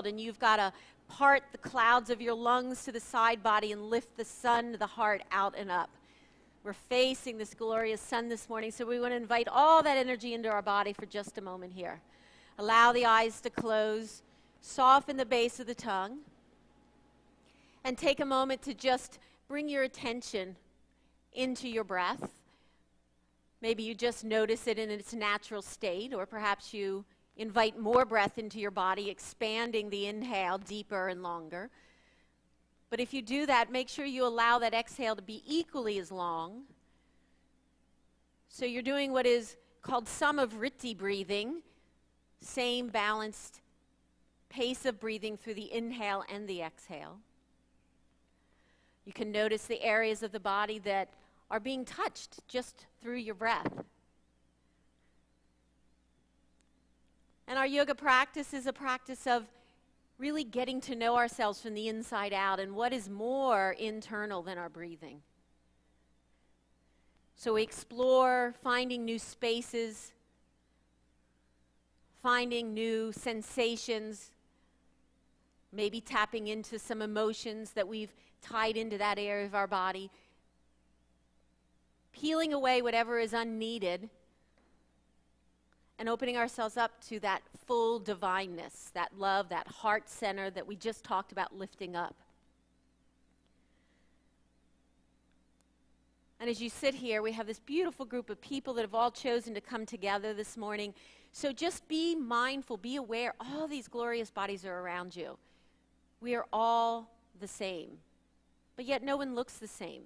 world, and you've got to part the clouds of your lungs to the side body and lift the sun, the heart, out and up. We're facing this glorious sun this morning, so we want to invite all that energy into our body for just a moment here. Allow the eyes to close, soften the base of the tongue, and take a moment to just bring your attention into your breath. Maybe you just notice it in its natural state, or perhaps you invite more breath into your body, expanding the inhale deeper and longer. But if you do that, make sure you allow that exhale to be equally as long. So you're doing what is called samavritti breathing, same balanced pace of breathing through the inhale and the exhale. You can notice the areas of the body that are being touched just through your breath. And our yoga practice is a practice of really getting to know ourselves from the inside out, and what is more internal than our breathing. So we explore finding new spaces, finding new sensations, maybe tapping into some emotions that we've tied into that area of our body, peeling away whatever is unneeded, and opening ourselves up to that full divineness, that love, that heart center that we just talked about lifting up. And as you sit here, we have this beautiful group of people that have all chosen to come together this morning. So just be mindful, be aware, all these glorious bodies are around you. We are all the same, but yet no one looks the same.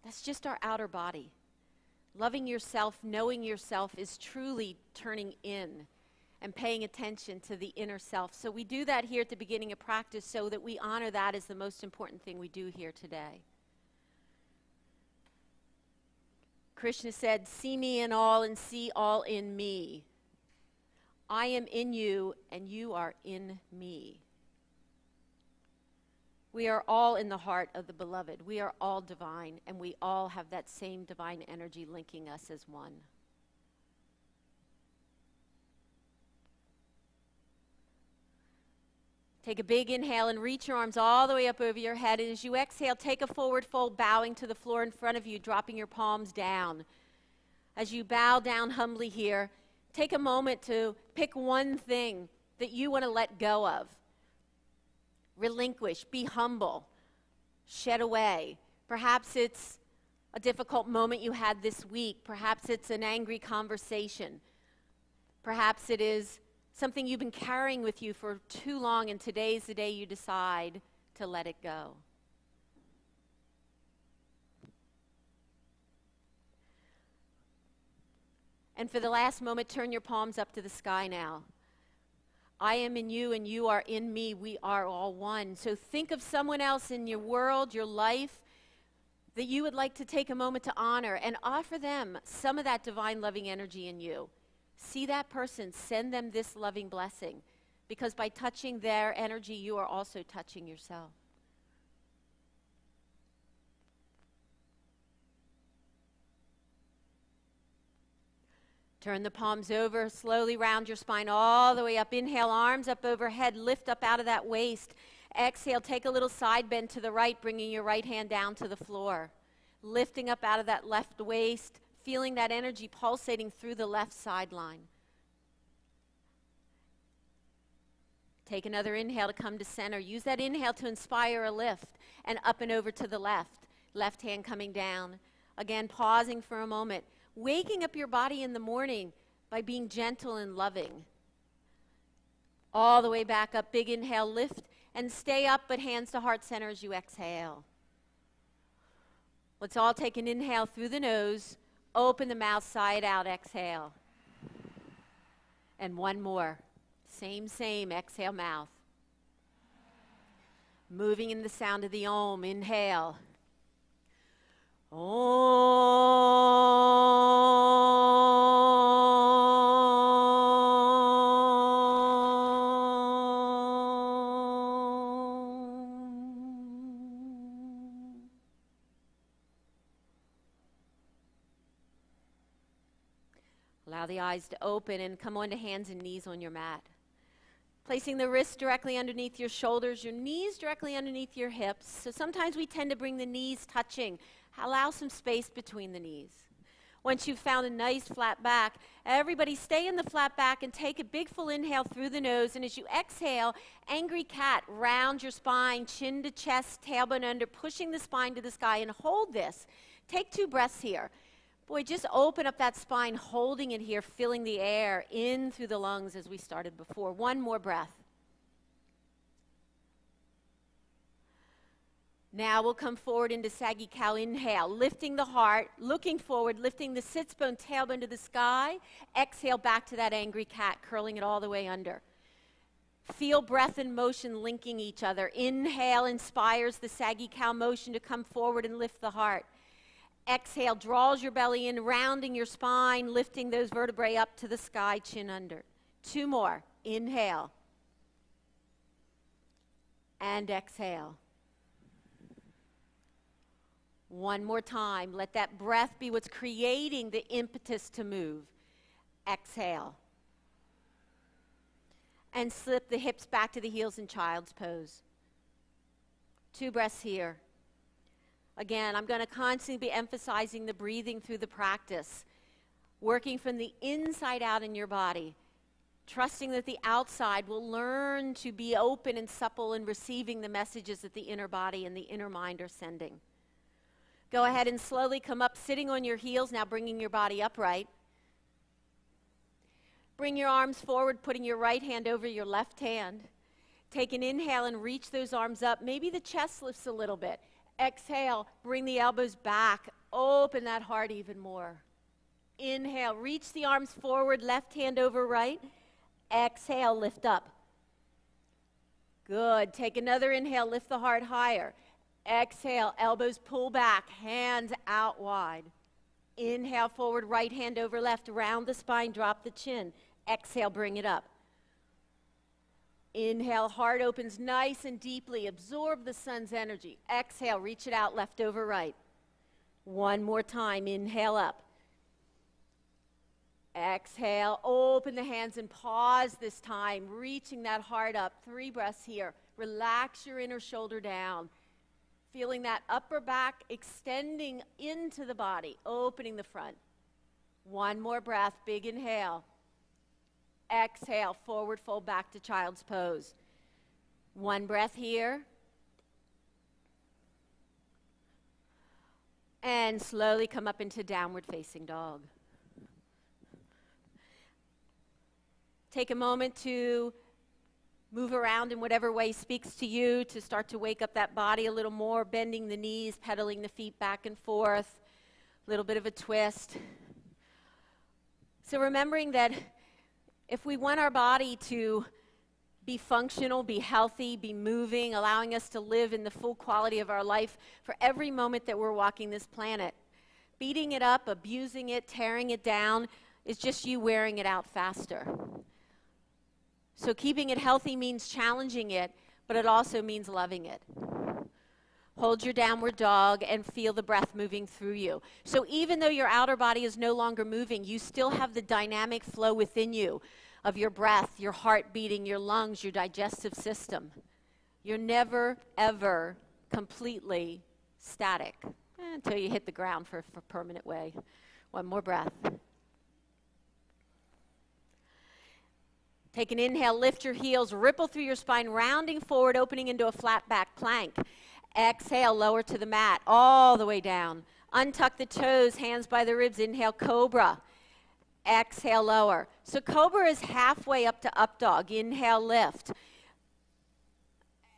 That's just our outer body. Loving yourself, knowing yourself is truly turning in and paying attention to the inner self. So we do that here at the beginning of practice so that we honor that as the most important thing we do here today. Krishna said, "See me in all and see all in me. I am in you and you are in me." We are all in the heart of the beloved. We are all divine, and we all have that same divine energy linking us as one. Take a big inhale and reach your arms all the way up over your head. And as you exhale, take a forward fold, bowing to the floor in front of you, dropping your palms down. As you bow down humbly here, take a moment to pick one thing that you want to let go of. Relinquish, be humble, shed away. Perhaps it's a difficult moment you had this week. Perhaps it's an angry conversation. Perhaps it is something you've been carrying with you for too long, and today's the day you decide to let it go. And for the last moment, turn your palms up to the sky now. I am in you and you are in me. We are all one. So think of someone else in your world, your life, that you would like to take a moment to honor and offer them some of that divine loving energy in you. See that person, send them this loving blessing, because by touching their energy, you are also touching yourself. Turn the palms over, slowly round your spine all the way up. Inhale, arms up overhead, lift up out of that waist. Exhale, take a little side bend to the right, bringing your right hand down to the floor. Lifting up out of that left waist, feeling that energy pulsating through the left sideline. Take another inhale to come to center. Use that inhale to inspire a lift, and up and over to the left. Left hand coming down. Again, pausing for a moment. Waking up your body in the morning by being gentle and loving. All the way back up, big inhale, lift, and stay up, but hands to heart center as you exhale. Let's all take an inhale through the nose, open the mouth side out, exhale. And one more. Same, exhale, mouth. Moving in the sound of the Om, inhale. Allow the eyes to open and come onto hands and knees on your mat. Placing the wrists directly underneath your shoulders, your knees directly underneath your hips. So sometimes we tend to bring the knees touching. Allow some space between the knees. Once you've found a nice flat back, everybody stay in the flat back and take a big full inhale through the nose. And as you exhale, angry cat, round your spine, chin to chest, tailbone under, pushing the spine to the sky, and hold this. Take 2 breaths here. Boy, just open up that spine, holding it here, filling the air in through the lungs as we started before. 1 more breath. Now we'll come forward into saggy cow. Inhale, lifting the heart, looking forward, lifting the sits bone, tailbone to the sky. Exhale back to that angry cat, curling it all the way under. Feel breath and motion linking each other. Inhale inspires the saggy cow motion to come forward and lift the heart. Exhale draws your belly in, rounding your spine, lifting those vertebrae up to the sky, chin under. 2 more. Inhale. And exhale. 1 more time. Let that breath be what's creating the impetus to move. Exhale. And slip the hips back to the heels in child's pose. 2 breaths here. Again, I'm going to constantly be emphasizing the breathing through the practice, working from the inside out in your body, trusting that the outside will learn to be open and supple in receiving the messages that the inner body and the inner mind are sending. Go ahead and slowly come up, sitting on your heels, now bringing your body upright. Bring your arms forward, putting your right hand over your left hand. Take an inhale and reach those arms up. Maybe the chest lifts a little bit. Exhale, bring the elbows back. Open that heart even more. Inhale, reach the arms forward, left hand over right. Exhale, lift up. Good. Take another inhale, lift the heart higher. Exhale, elbows pull back, hands out wide. Inhale, forward, right hand over left, round the spine, drop the chin. Exhale, bring it up. Inhale, heart opens nice and deeply. Absorb the sun's energy. Exhale, reach it out, left over right. 1 more time. Inhale up. Exhale, open the hands and pause this time, reaching that heart up. 3 breaths here. Relax your inner shoulder down. Feeling that upper back extending into the body, opening the front. 1 more breath, big inhale. Exhale, forward fold back to child's pose. 1 breath here. And slowly come up into downward facing dog. Take a moment to move around in whatever way speaks to you, to start to wake up that body a little more, bending the knees, pedaling the feet back and forth, a little bit of a twist. So remembering that if we want our body to be functional, be healthy, be moving, allowing us to live in the full quality of our life for every moment that we're walking this planet, beating it up, abusing it, tearing it down is just you wearing it out faster. So keeping it healthy means challenging it, but it also means loving it. Hold your downward dog and feel the breath moving through you. So even though your outer body is no longer moving, you still have the dynamic flow within you of your breath, your heart beating, your lungs, your digestive system. You're never, ever completely static until you hit the ground for a permanent way. 1 more breath. Take an inhale, lift your heels, ripple through your spine, rounding forward, opening into a flat back plank. Exhale, lower to the mat, all the way down. Untuck the toes, hands by the ribs. Inhale, cobra. Exhale, lower. So cobra is halfway up to up dog. Inhale, lift.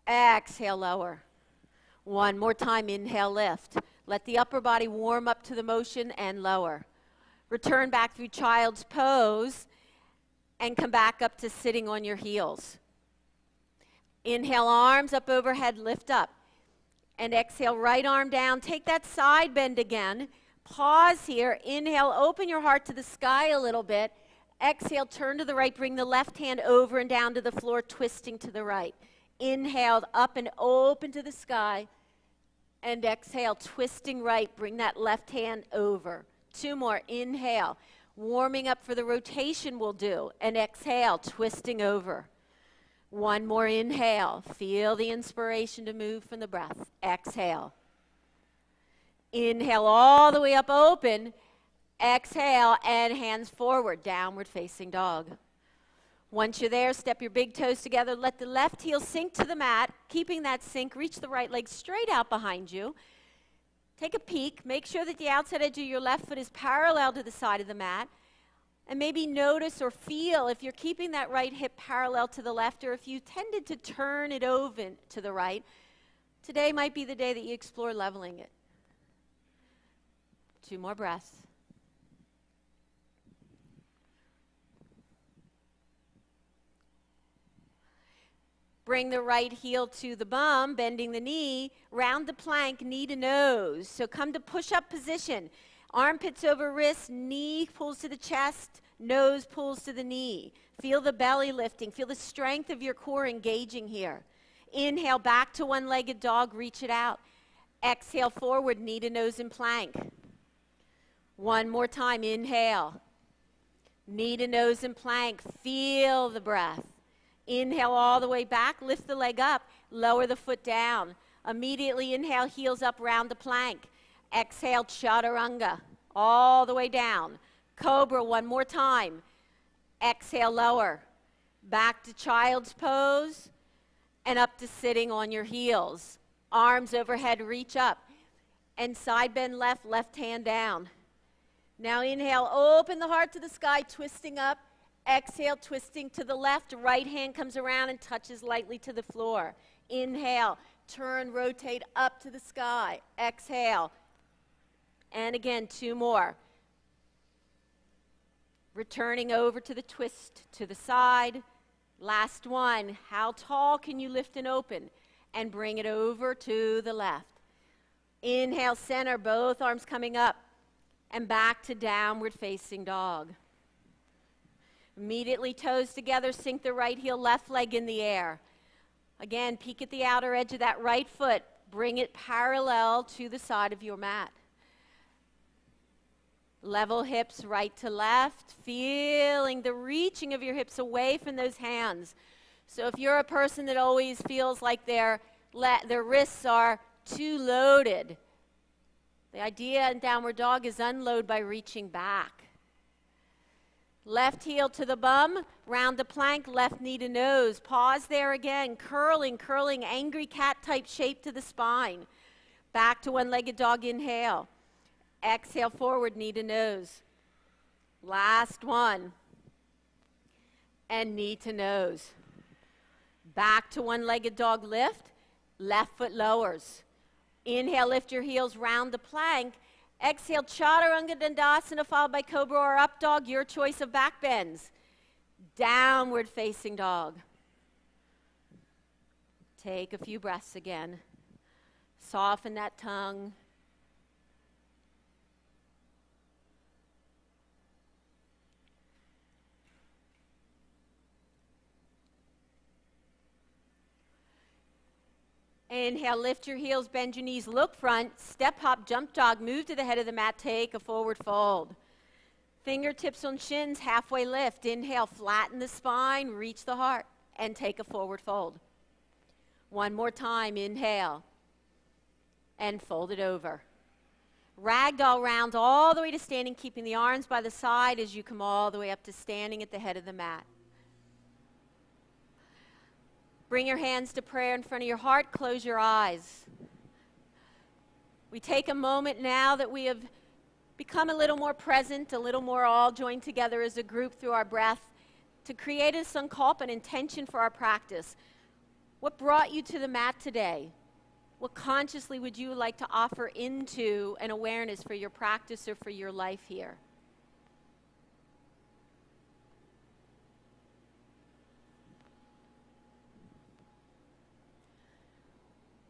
Exhale, lower. 1 more time, inhale, lift. Let the upper body warm up to the motion and lower. Return back through child's pose and come back up to sitting on your heels. Inhale, arms up overhead, lift up. And exhale, right arm down. Take that side bend again. Pause here. Inhale, open your heart to the sky a little bit. Exhale, turn to the right. Bring the left hand over and down to the floor, twisting to the right. Inhale, up and open to the sky. And exhale, twisting right. Bring that left hand over. 2 more. Inhale. Warming up for the rotation we'll do. And exhale, twisting over. One more inhale. Feel the inspiration to move from the breath. Exhale. Inhale all the way up, open. Exhale, and hands forward, downward facing dog. Once you're there, step your big toes together. Let the left heel sink to the mat. Keeping that sink, reach the right leg straight out behind you. Take a peek. Make sure that the outside edge of your left foot is parallel to the side of the mat. And maybe notice or feel if you're keeping that right hip parallel to the left, or if you tended to turn it over to the right. Today might be the day that you explore leveling it. 2 more breaths. Bring the right heel to the bum, bending the knee, round the plank, knee to nose. So come to push-up position. Armpits over wrists, knee pulls to the chest, nose pulls to the knee. Feel the belly lifting. Feel the strength of your core engaging here. Inhale, back to one-legged dog, reach it out. Exhale, forward, knee to nose in plank. One more time, inhale. Knee to nose in plank. Feel the breath. Inhale all the way back, lift the leg up, lower the foot down. Immediately inhale, heels up, round the plank. Exhale, chaturanga, all the way down. Cobra, one more time. Exhale, lower. Back to child's pose, and up to sitting on your heels. Arms overhead, reach up. And side bend left, left hand down. Now inhale, open the heart to the sky, twisting up. Exhale, twisting to the left, right hand comes around and touches lightly to the floor. Inhale, turn, rotate up to the sky. Exhale, and again, 2 more. Returning over to the twist to the side. Last one, how tall can you lift and open? And bring it over to the left. Inhale, center, both arms coming up, and back to downward facing dog. Immediately toes together, sink the right heel, left leg in the air. Again, peek at the outer edge of that right foot. Bring it parallel to the side of your mat. Level hips right to left, feeling the reaching of your hips away from those hands. So if you're a person that always feels like their wrists are too loaded, the idea in downward dog is unload by reaching back. Left heel to the bum, round the plank, left knee to nose. Pause there again, curling, angry cat type shape to the spine. Back to one-legged dog, inhale. Exhale, forward, knee to nose. Last one. And knee to nose. Back to one-legged dog, lift. Left foot lowers. Inhale, lift your heels, round the plank. Exhale, chaturanga dandasana followed by cobra or up dog, your choice of back bends. Downward facing dog. Take a few breaths again. Soften that tongue. Inhale, lift your heels, bend your knees, look front, step, hop, jump dog, move to the head of the mat, take a forward fold. Fingertips on shins, halfway lift. Inhale, flatten the spine, reach the heart, and take a forward fold. One more time, inhale, and fold it over. Ragdoll rounds all the way to standing, keeping the arms by the side as you come all the way up to standing at the head of the mat. Bring your hands to prayer in front of your heart. Close your eyes. We take a moment now that we have become a little more present, a little more all joined together as a group through our breath to create a sankalpa, an intention for our practice. What brought you to the mat today? What consciously would you like to offer into an awareness for your practice or for your life here?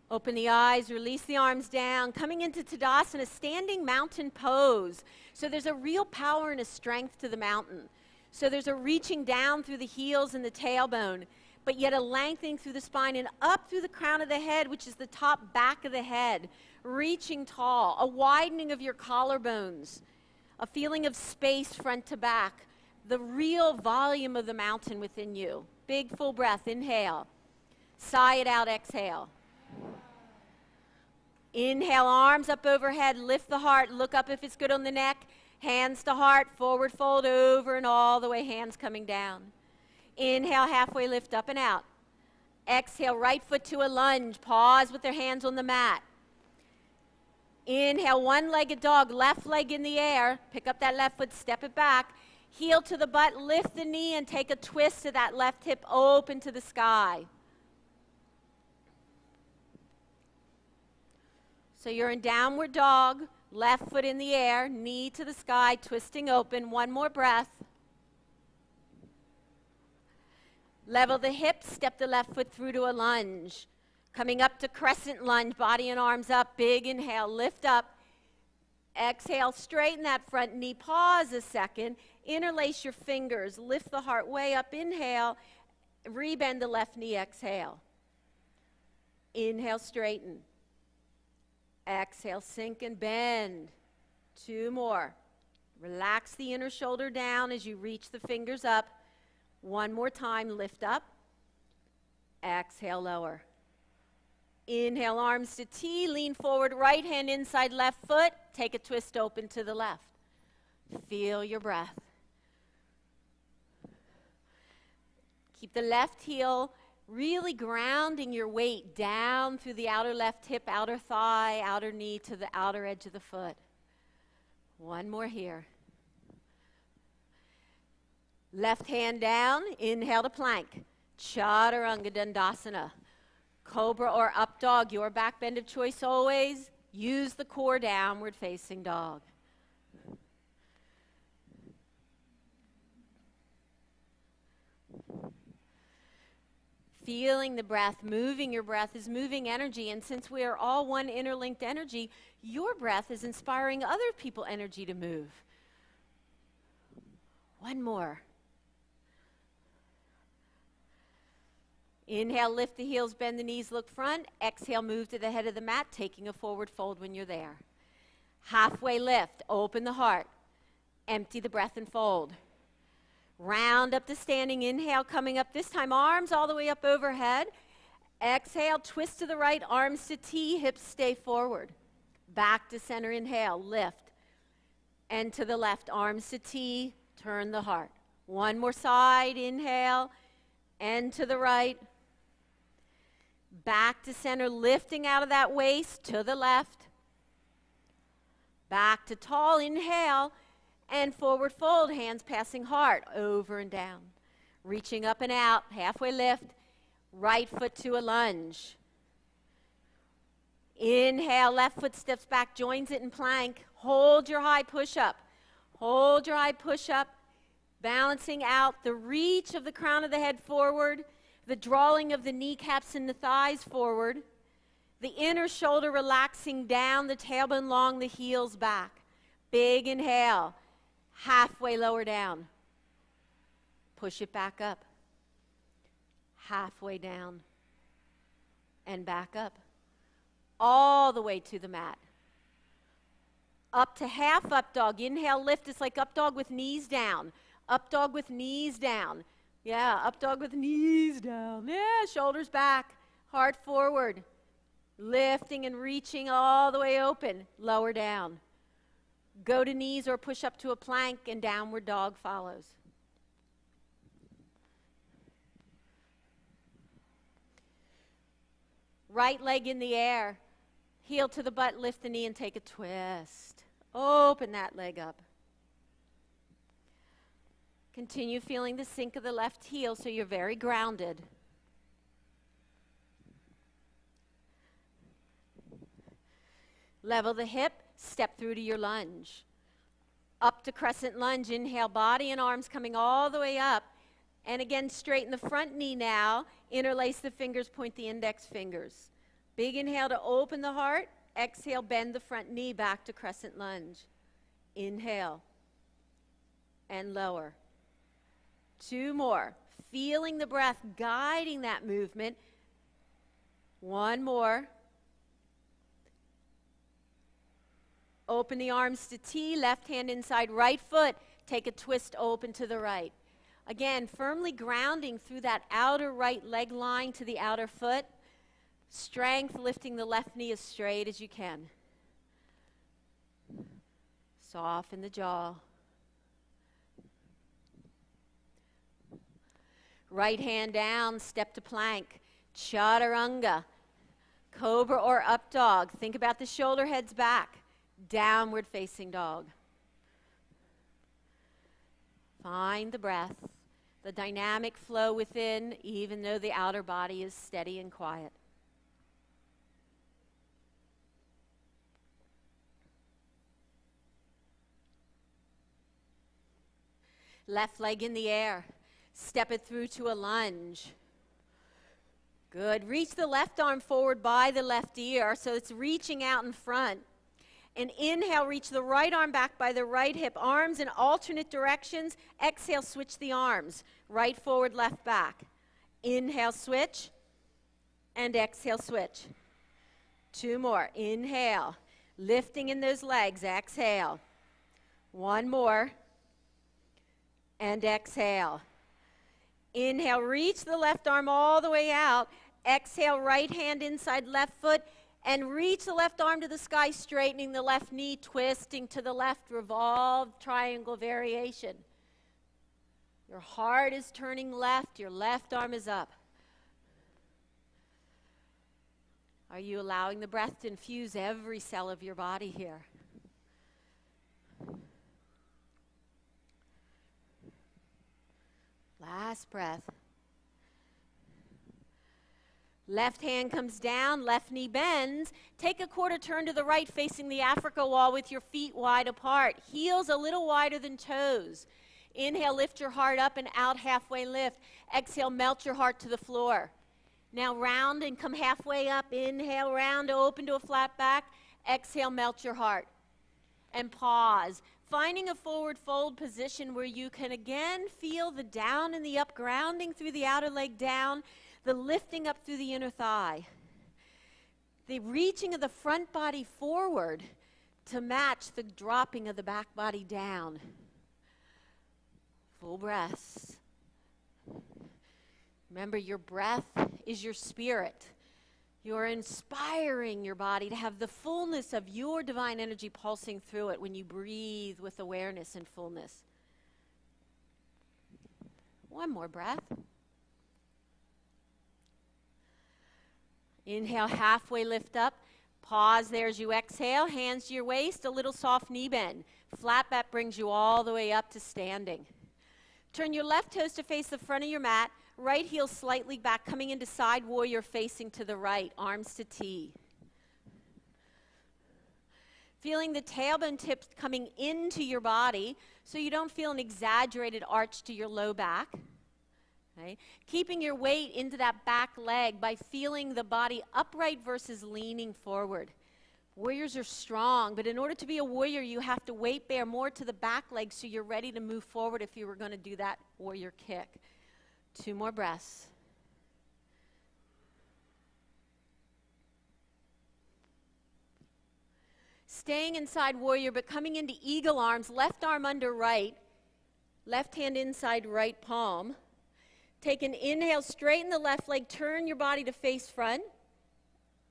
Open the eyes, release the arms down, coming into Tadasana, standing mountain pose. So there's a real power and a strength to the mountain. So there's a reaching down through the heels and the tailbone, but yet a lengthening through the spine and up through the crown of the head, which is the top back of the head, reaching tall, a widening of your collarbones, a feeling of space front to back, the real volume of the mountain within you. Big full breath, inhale. Sigh it out, exhale. Inhale, arms up overhead, lift the heart, look up if it's good on the neck. Hands to heart, forward fold over and all the way, hands coming down. Inhale, halfway lift up and out. Exhale, right foot to a lunge, pause with their hands on the mat. Inhale, one-legged dog, left leg in the air, pick up that left foot, step it back. Heel to the butt, lift the knee and take a twist to that left hip open to the sky. So you're in downward dog, left foot in the air, knee to the sky, twisting open. One more breath. Level the hips, step the left foot through to a lunge. Coming up to crescent lunge, body and arms up, big inhale, lift up. Exhale, straighten that front knee, pause a second, interlace your fingers, lift the heart way up, inhale, rebend the left knee, exhale. Inhale, straighten. Exhale, sink and bend. Two more. Relax the inner shoulder down as you reach the fingers up. One more time, lift up. Exhale, lower. Inhale, arms to T, lean forward, right hand inside left foot. Take a twist open to the left. Feel your breath. Keep the left heel really grounding your weight down through the outer left hip, outer thigh, outer knee to the outer edge of the foot. One more here. Left hand down, inhale to plank. Chaturanga Dandasana. Cobra or up dog, your back bend of choice always. Use the core, downward facing dog. Feeling the breath, moving your breath is moving energy, and since we are all one interlinked energy, your breath is inspiring other people energy to move. One more. Inhale, lift the heels, bend the knees, look front. Exhale, move to the head of the mat, taking a forward fold when you're there. Halfway lift, open the heart. Empty the breath and fold. Round up to standing, inhale, coming up this time, arms all the way up overhead. Exhale, twist to the right, arms to T, hips stay forward. Back to center, inhale, lift. And to the left, arms to T, turn the heart. One more side, inhale, and to the right. Back to center, lifting out of that waist, to the left. Back to tall, inhale, and forward fold, hands passing heart, over and down. Reaching up and out, halfway lift, right foot to a lunge. Inhale, left foot steps back, joins it in plank. Hold your high push-up. Hold your high push-up, balancing out the reach of the crown of the head forward, the drawing of the kneecaps and the thighs forward, the inner shoulder relaxing down, the tailbone long, the heels back. Big inhale. Halfway lower down. Push it back up. Halfway down. And back up. All the way to the mat. Up to half up dog. Inhale, lift. It's like up dog with knees down. Up dog with knees down. Yeah, up dog with knees down. Yeah, shoulders back. Heart forward. Lifting and reaching all the way open. Lower down. Go to knees or push up to a plank, and downward dog follows. Right leg in the air. Heel to the butt, lift the knee and take a twist. Open that leg up. Continue feeling the sink of the left heel so you're very grounded. Level the hip. Step through to your lunge. Up to crescent lunge. Inhale, body and arms coming all the way up. And again, straighten the front knee now. Interlace the fingers, point the index fingers. Big inhale to open the heart. Exhale, bend the front knee back to crescent lunge. Inhale. And lower. Two more. Feeling the breath, guiding that movement. One more. Open the arms to T, left hand inside right foot. Take a twist open to the right. Again, firmly grounding through that outer right leg line to the outer foot. Strength, lifting the left knee as straight as you can. Soften the jaw. Right hand down, step to plank. Chaturanga. Cobra or up dog. Think about the shoulder heads back. Downward facing dog. Find the breath, the dynamic flow within, even though the outer body is steady and quiet. Left leg in the air. Step it through to a lunge. Good. Reach the left arm forward by the left ear, so it's reaching out in front. And inhale, reach the right arm back by the right hip. Arms in alternate directions. Exhale, switch the arms. Right forward, left back. Inhale, switch. And exhale, switch. 2 more. Inhale. Lifting in those legs. Exhale. 1 more. And exhale. Inhale, reach the left arm all the way out. Exhale, right hand inside left foot. And reach the left arm to the sky, straightening the left knee, twisting to the left, revolved triangle variation. Your heart is turning left, your left arm is up. Are you allowing the breath to infuse every cell of your body here? Last breath. Left hand comes down, left knee bends. Take a quarter turn to the right, facing the Africa wall with your feet wide apart. Heels a little wider than toes. Inhale, lift your heart up and out, halfway lift. Exhale, melt your heart to the floor. Now round and come halfway up. Inhale, round, open to a flat back. Exhale, melt your heart. And pause. Finding a forward fold position where you can again feel the down and the up, grounding through the outer leg down, the lifting up through the inner thigh. The reaching of the front body forward to match the dropping of the back body down. Full breaths. Remember, your breath is your spirit. You're inspiring your body to have the fullness of your divine energy pulsing through it when you breathe with awareness and fullness. 1 more breath. Inhale, halfway lift up. Pause there as you exhale. Hands to your waist, a little soft knee bend. Flat back brings you all the way up to standing. Turn your left toes to face the front of your mat. Right heel slightly back, coming into side warrior, facing to the right. Arms to T. Feeling the tailbone tips coming into your body so you don't feel an exaggerated arch to your low back. Okay. Keeping your weight into that back leg by feeling the body upright versus leaning forward. Warriors are strong, but in order to be a warrior, you have to weight bear more to the back leg so you're ready to move forward if you were going to do that warrior kick. 2 more breaths. Staying inside warrior, but coming into eagle arms, left arm under right, left hand inside right palm. Take an inhale, straighten the left leg, turn your body to face front.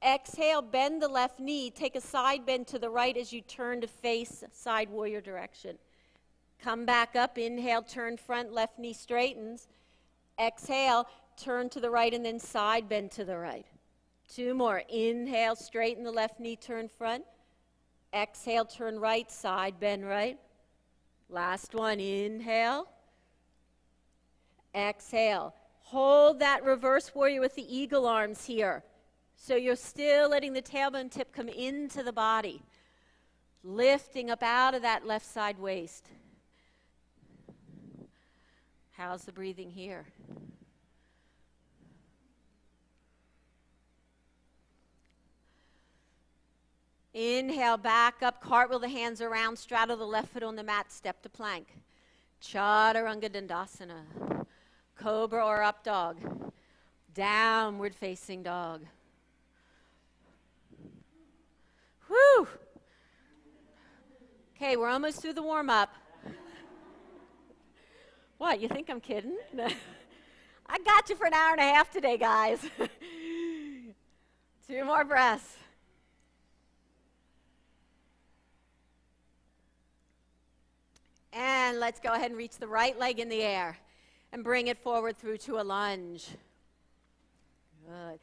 Exhale, bend the left knee, take a side bend to the right as you turn to face side warrior direction. Come back up, inhale, turn front, left knee straightens. Exhale, turn to the right and then side bend to the right. 2 more. Inhale, straighten the left knee, turn front. Exhale, turn right, side bend right. Last one. Inhale. Exhale. Hold that reverse warrior with the eagle arms here. So you're still letting the tailbone tip come into the body. Lifting up out of that left side waist. How's the breathing here? Inhale, back up, cartwheel the hands around, straddle the left foot on the mat, step to plank. Chaturanga Dandasana. Cobra or up dog. Downward facing dog. Whew! Okay, we're almost through the warm-up. What, you think I'm kidding? I got you for an hour and a half today, guys. 2 more breaths. And let's go ahead and reach the right leg in the air and bring it forward through to a lunge. Good.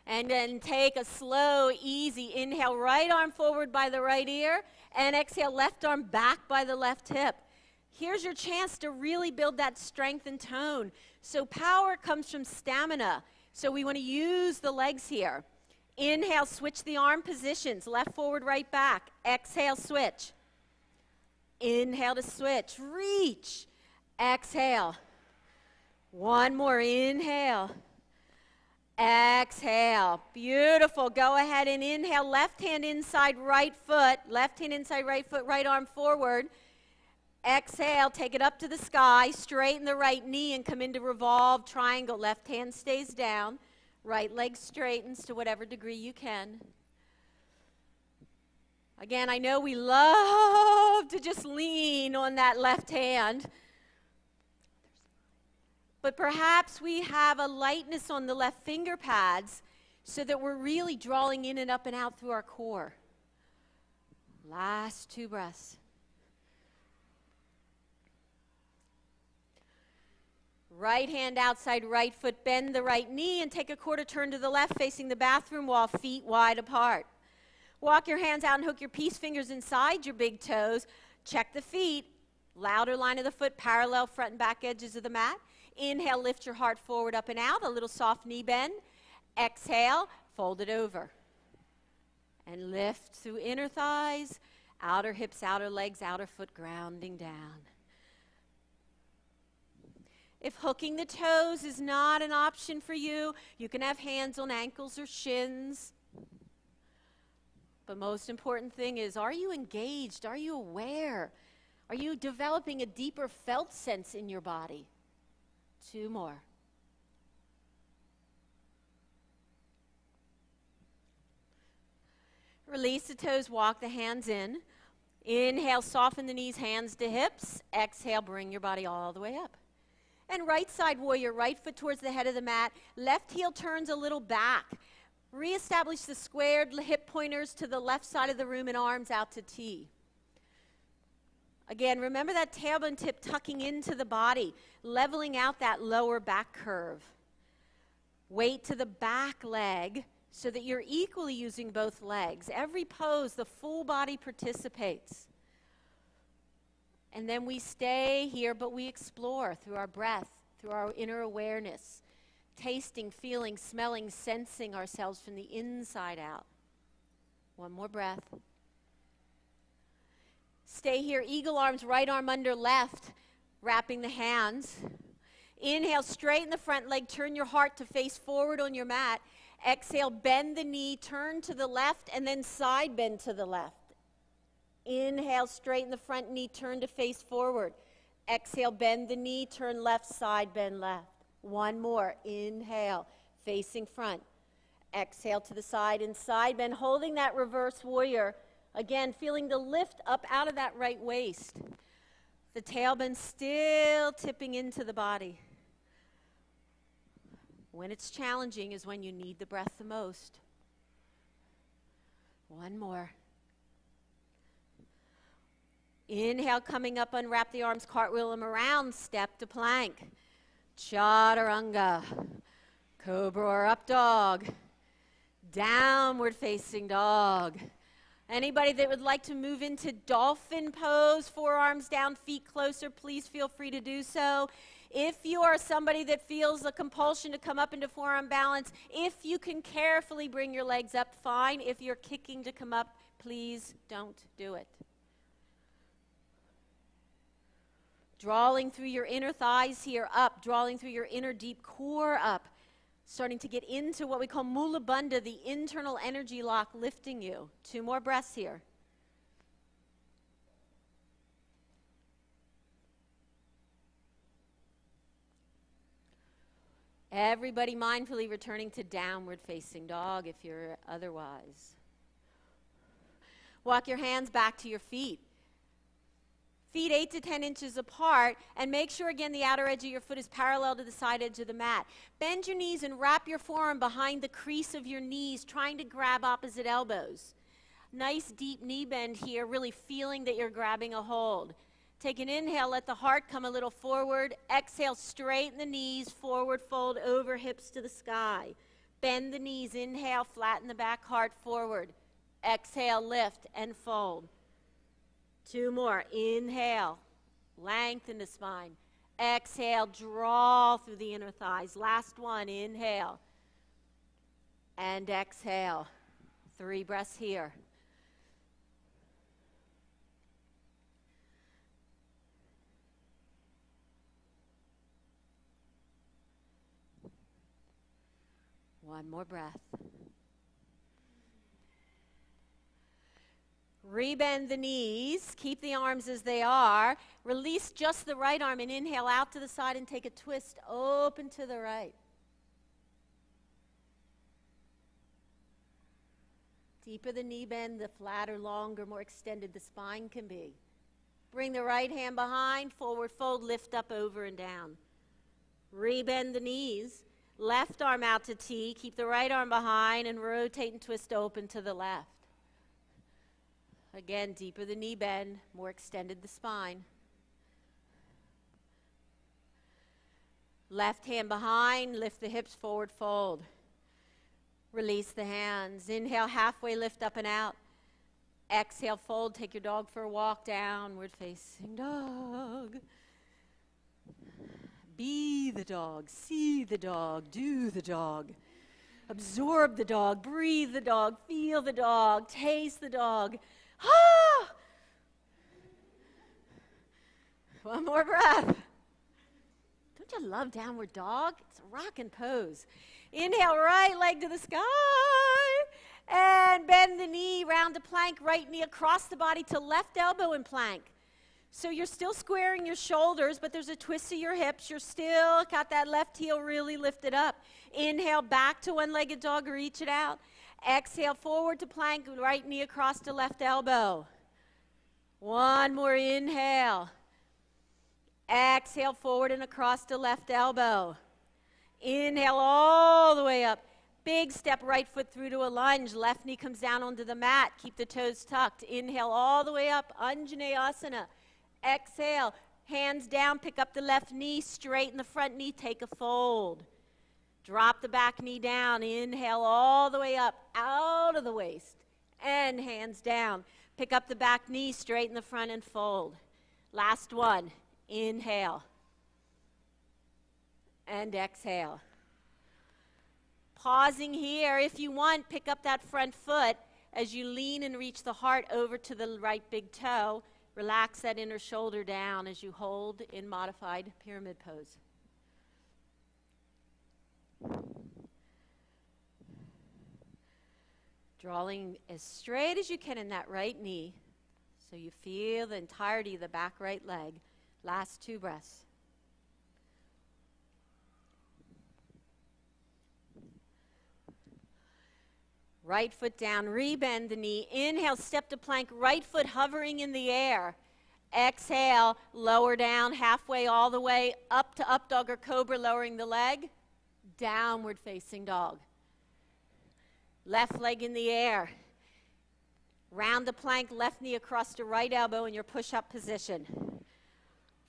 And then take a slow, easy inhale, right arm forward by the right ear, and exhale, left arm back by the left hip. Here's your chance to really build that strength and tone. So power comes from stamina. So we want to use the legs here. Inhale, switch the arm positions, left forward, right back. Exhale, switch. Inhale to switch, reach. Exhale. One more, inhale. Exhale. Beautiful. Go ahead and inhale. Left hand inside right foot. Left hand inside right foot. Right arm forward. Exhale. Take it up to the sky. Straighten the right knee and come into revolve triangle. Left hand stays down. Right leg straightens to whatever degree you can. Again, I know we love to just lean on that left hand. But perhaps we have a lightness on the left finger pads so that we're really drawing in and up and out through our core. Last 2 breaths. Right hand outside right foot, bend the right knee and take a quarter turn to the left facing the bathroom wall, feet wide apart. Walk your hands out and hook your peace fingers inside your big toes. Check the feet, louder line of the foot, parallel front and back edges of the mat. Inhale, lift your heart forward, up and out, a little soft knee bend. Exhale, fold it over. And lift through inner thighs, outer hips, outer legs, outer foot, grounding down. If hooking the toes is not an option for you, you can have hands on ankles or shins. But most important thing is, are you engaged? Are you aware? Are you developing a deeper felt sense in your body? 2 more. Release the toes, walk the hands in. Inhale, soften the knees, hands to hips. Exhale, bring your body all the way up. And right side warrior, right foot towards the head of the mat. Left heel turns a little back. Reestablish the squared hip pointers to the left side of the room and arms out to T. Again, remember that tailbone tip tucking into the body, leveling out that lower back curve. Weight to the back leg so that you're equally using both legs. Every pose, the full body participates. And then we stay here, but we explore through our breath, through our inner awareness, tasting, feeling, smelling, sensing ourselves from the inside out. 1 more breath. Stay here, eagle arms, right arm under left, wrapping the hands. Inhale, straighten the front leg, turn your heart to face forward on your mat. Exhale, bend the knee, turn to the left, and then side bend to the left. Inhale, straighten the front knee, turn to face forward. Exhale, bend the knee, turn left, side bend left. 1 more, inhale, facing front. Exhale to the side and side bend, holding that reverse warrior. Again, feeling the lift up out of that right waist. The tailbone still tipping into the body. When it's challenging is when you need the breath the most. 1 more. Inhale, coming up, unwrap the arms, cartwheel them around, step to plank. Chaturanga. Cobra or up dog. Downward facing dog. Anybody that would like to move into dolphin pose, forearms down, feet closer, please feel free to do so. If you are somebody that feels a compulsion to come up into forearm balance, if you can carefully bring your legs up, fine. If you're kicking to come up, please don't do it. Drawing through your inner thighs here up, drawing through your inner deep core up. Starting to get into what we call Mula Bandha, the internal energy lock lifting you. 2 more breaths here. Everybody mindfully returning to downward facing dog if you're otherwise. Walk your hands back to your feet. Feet 8 to 10 inches apart, and make sure, again, the outer edge of your foot is parallel to the side edge of the mat. Bend your knees and wrap your forearm behind the crease of your knees, trying to grab opposite elbows. Nice deep knee bend here, really feeling that you're grabbing a hold. Take an inhale, let the heart come a little forward. Exhale, straighten the knees, forward fold over hips to the sky. Bend the knees, inhale, flatten the back, heart forward. Exhale, lift and fold. 2 more. Inhale, lengthen the spine. Exhale, draw through the inner thighs. Last one. Inhale and exhale. 3 breaths here. One more breath. Rebend the knees, keep the arms as they are. Release just the right arm and inhale out to the side and take a twist open to the right. Deeper the knee bend, the flatter, longer, more extended the spine can be. Bring the right hand behind, forward fold, lift up, over and down. Rebend the knees, left arm out to T, keep the right arm behind and rotate and twist open to the left. Again, deeper the knee bend, more extended the spine. Left hand behind, lift the hips, forward fold. Release the hands. Inhale, halfway lift up and out. Exhale, fold, take your dog for a walk, downward facing dog. Be the dog, see the dog, do the dog. Absorb the dog, breathe the dog, feel the dog, taste the dog. Ah! One more breath. Don't you love downward dog? It's a rockin' pose. Inhale, right leg to the sky. And bend the knee, round to plank, right knee across the body to left elbow in plank. So you're still squaring your shoulders, but there's a twist to your hips. You're still got that left heel really lifted up. Inhale, back to one-legged dog, reach it out. Exhale, forward to plank, right knee across to left elbow. One more inhale. Exhale, forward and across to left elbow. Inhale all the way up. Big step, right foot through to a lunge. Left knee comes down onto the mat. Keep the toes tucked. Inhale all the way up, Anjaneyasana. Exhale, hands down, pick up the left knee, straighten the front knee, take a fold. Drop the back knee down. Inhale all the way up, out of the waist. And hands down. Pick up the back knee, straighten the front and fold. Last one. Inhale. And exhale. Pausing here. If you want, pick up that front foot as you lean and reach the heart over to the right big toe. Relax that inner shoulder down as you hold in modified pyramid pose. Drawing as straight as you can in that right knee so you feel the entirety of the back right leg. Last 2 breaths. Right foot down, rebend the knee. Inhale, step to plank, right foot hovering in the air. Exhale, lower down, halfway all the way up to up dog or cobra, lowering the leg. Downward facing dog. Left leg in the air. Round the plank, left knee across the right elbow in your push-up position.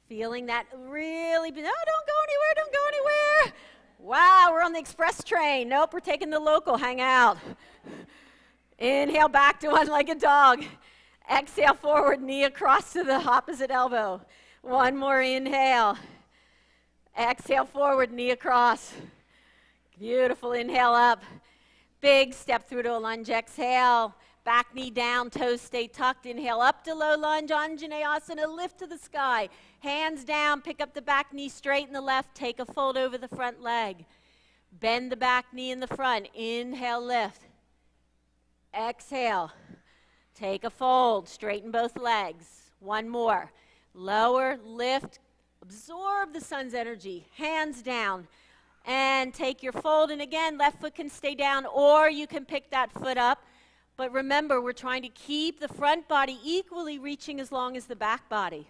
Feeling that really, no, don't go anywhere, don't go anywhere. Wow, we're on the express train. Nope, we're taking the local, hang out. Inhale, back to one-legged dog. Exhale, forward, knee across to the opposite elbow. One more inhale. Exhale, forward, knee across. Beautiful, inhale up. Big step through to a lunge, exhale. Back knee down, toes stay tucked. Inhale, up to low lunge, Anjaneyasana, lift to the sky. Hands down, pick up the back knee, straighten the left, take a fold over the front leg. Bend the back knee in the front. Inhale, lift. Exhale. Take a fold, straighten both legs. One more. Lower, lift, absorb the sun's energy. Hands down. And take your fold, and again, left foot can stay down, or you can pick that foot up. But remember, we're trying to keep the front body equally reaching as long as the back body.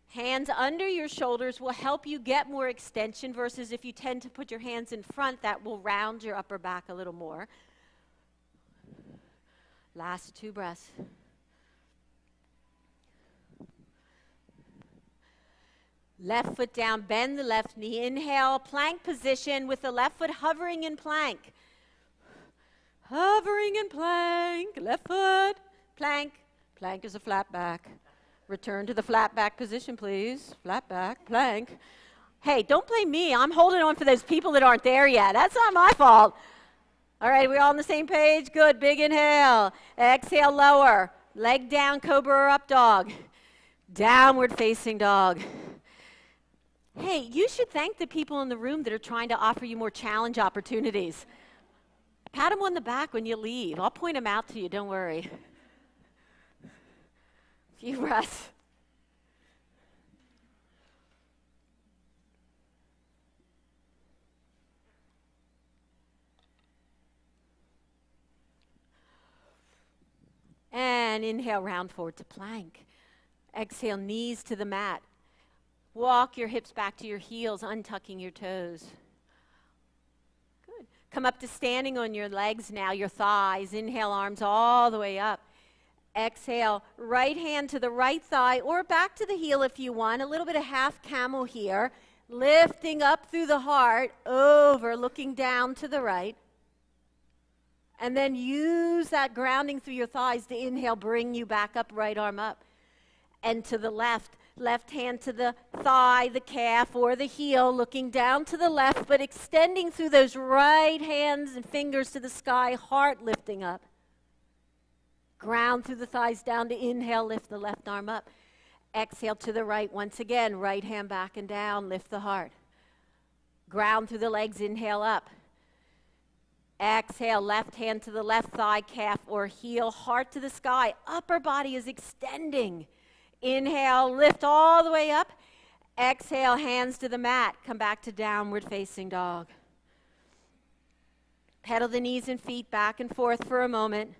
Hands under your shoulders will help you get more extension versus if you tend to put your hands in front, that will round your upper back a little more. Last 2 breaths. Left foot down, bend the left knee. Inhale, plank position with the left foot hovering in plank. Hovering in plank, left foot, plank. Plank is a flat back. Return to the flat back position, please. Flat back, plank. Hey, don't blame me. I'm holding on for those people that aren't there yet. That's not my fault. All right, we all on the same page? Good. Big inhale. Exhale, lower. Leg down, cobra or up dog. Downward facing dog. Hey, you should thank the people in the room that are trying to offer you more challenge opportunities. Pat them on the back when you leave. I'll point them out to you, don't worry. Few breaths. And inhale, round forward to plank. Exhale, knees to the mat. Walk your hips back to your heels, untucking your toes. Good. Come up to standing on your legs now, your thighs. Inhale, arms all the way up. Exhale, right hand to the right thigh or back to the heel if you want. A little bit of half camel here. Lifting up through the heart, over, looking down to the right. And then use that grounding through your thighs to inhale, bring you back up, right arm up. And to the left, left hand to the thigh, the calf, or the heel, looking down to the left, but extending through those right hands and fingers to the sky, heart lifting up. Ground through the thighs down to inhale, lift the left arm up. Exhale to the right once again, right hand back and down, lift the heart. Ground through the legs, inhale up. Exhale, left hand to the left thigh, calf, or heel, heart to the sky. Upper body is extending. Inhale, lift all the way up. Exhale, hands to the mat. Come back to downward facing dog. Pedal the knees and feet back and forth for a moment.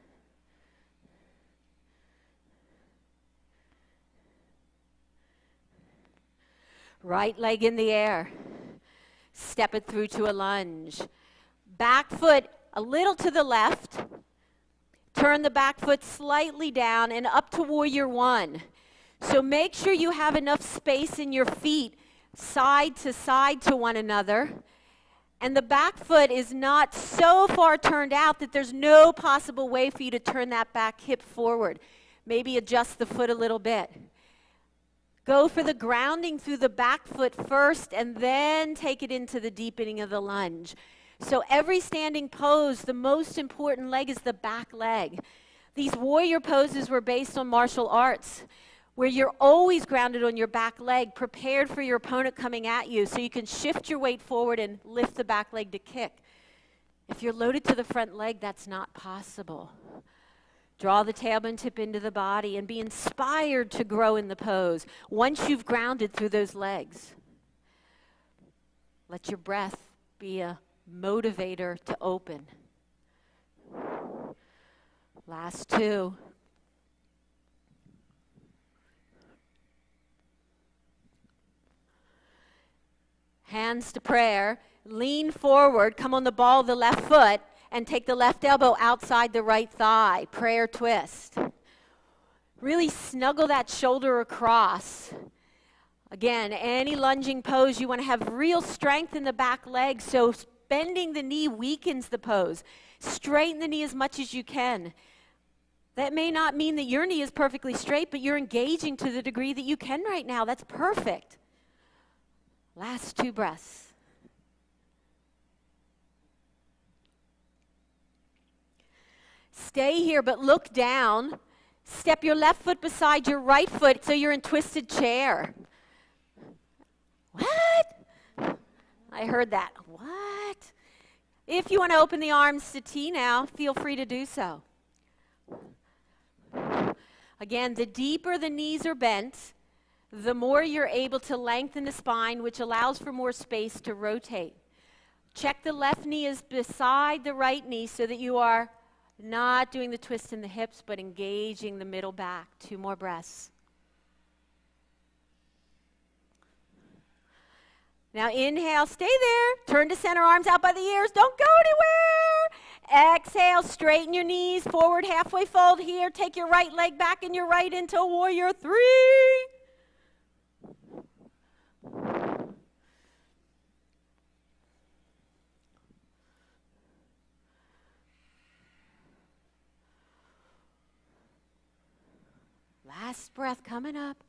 Right leg in the air. Step it through to a lunge. Back foot a little to the left. Turn the back foot slightly down and up to warrior one. So make sure you have enough space in your feet side to one another. And the back foot is not so far turned out that there's no possible way for you to turn that back hip forward. Maybe adjust the foot a little bit. Go for the grounding through the back foot first and then take it into the deepening of the lunge. So every standing pose, the most important leg is the back leg. These warrior poses were based on martial arts, where you're always grounded on your back leg, prepared for your opponent coming at you, so you can shift your weight forward and lift the back leg to kick. If you're loaded to the front leg, that's not possible. Draw the tailbone tip into the body and be inspired to grow in the pose once you've grounded through those legs. Let your breath be a motivator to open. Last 2. Hands to prayer. Lean forward, come on the ball of the left foot, and take the left elbow outside the right thigh. Prayer twist. Really snuggle that shoulder across. Again, any lunging pose, you want to have real strength in the back leg, so bending the knee weakens the pose. Straighten the knee as much as you can. That may not mean that your knee is perfectly straight, but you're engaging to the degree that you can right now. That's perfect. Last 2 breaths. Stay here, but look down. Step your left foot beside your right foot so you're in twisted chair. What? I heard that. What? If you want to open the arms to T now, feel free to do so. Again, the deeper the knees are bent, the more you're able to lengthen the spine, which allows for more space to rotate. Check the left knee is beside the right knee so that you are not doing the twist in the hips, but engaging the middle back. 2 more breaths. Now inhale, stay there. Turn to center, arms out by the ears. Don't go anywhere. Exhale, straighten your knees, forward halfway fold here. Take your right leg back and your right into warrior 3. Last breath coming up.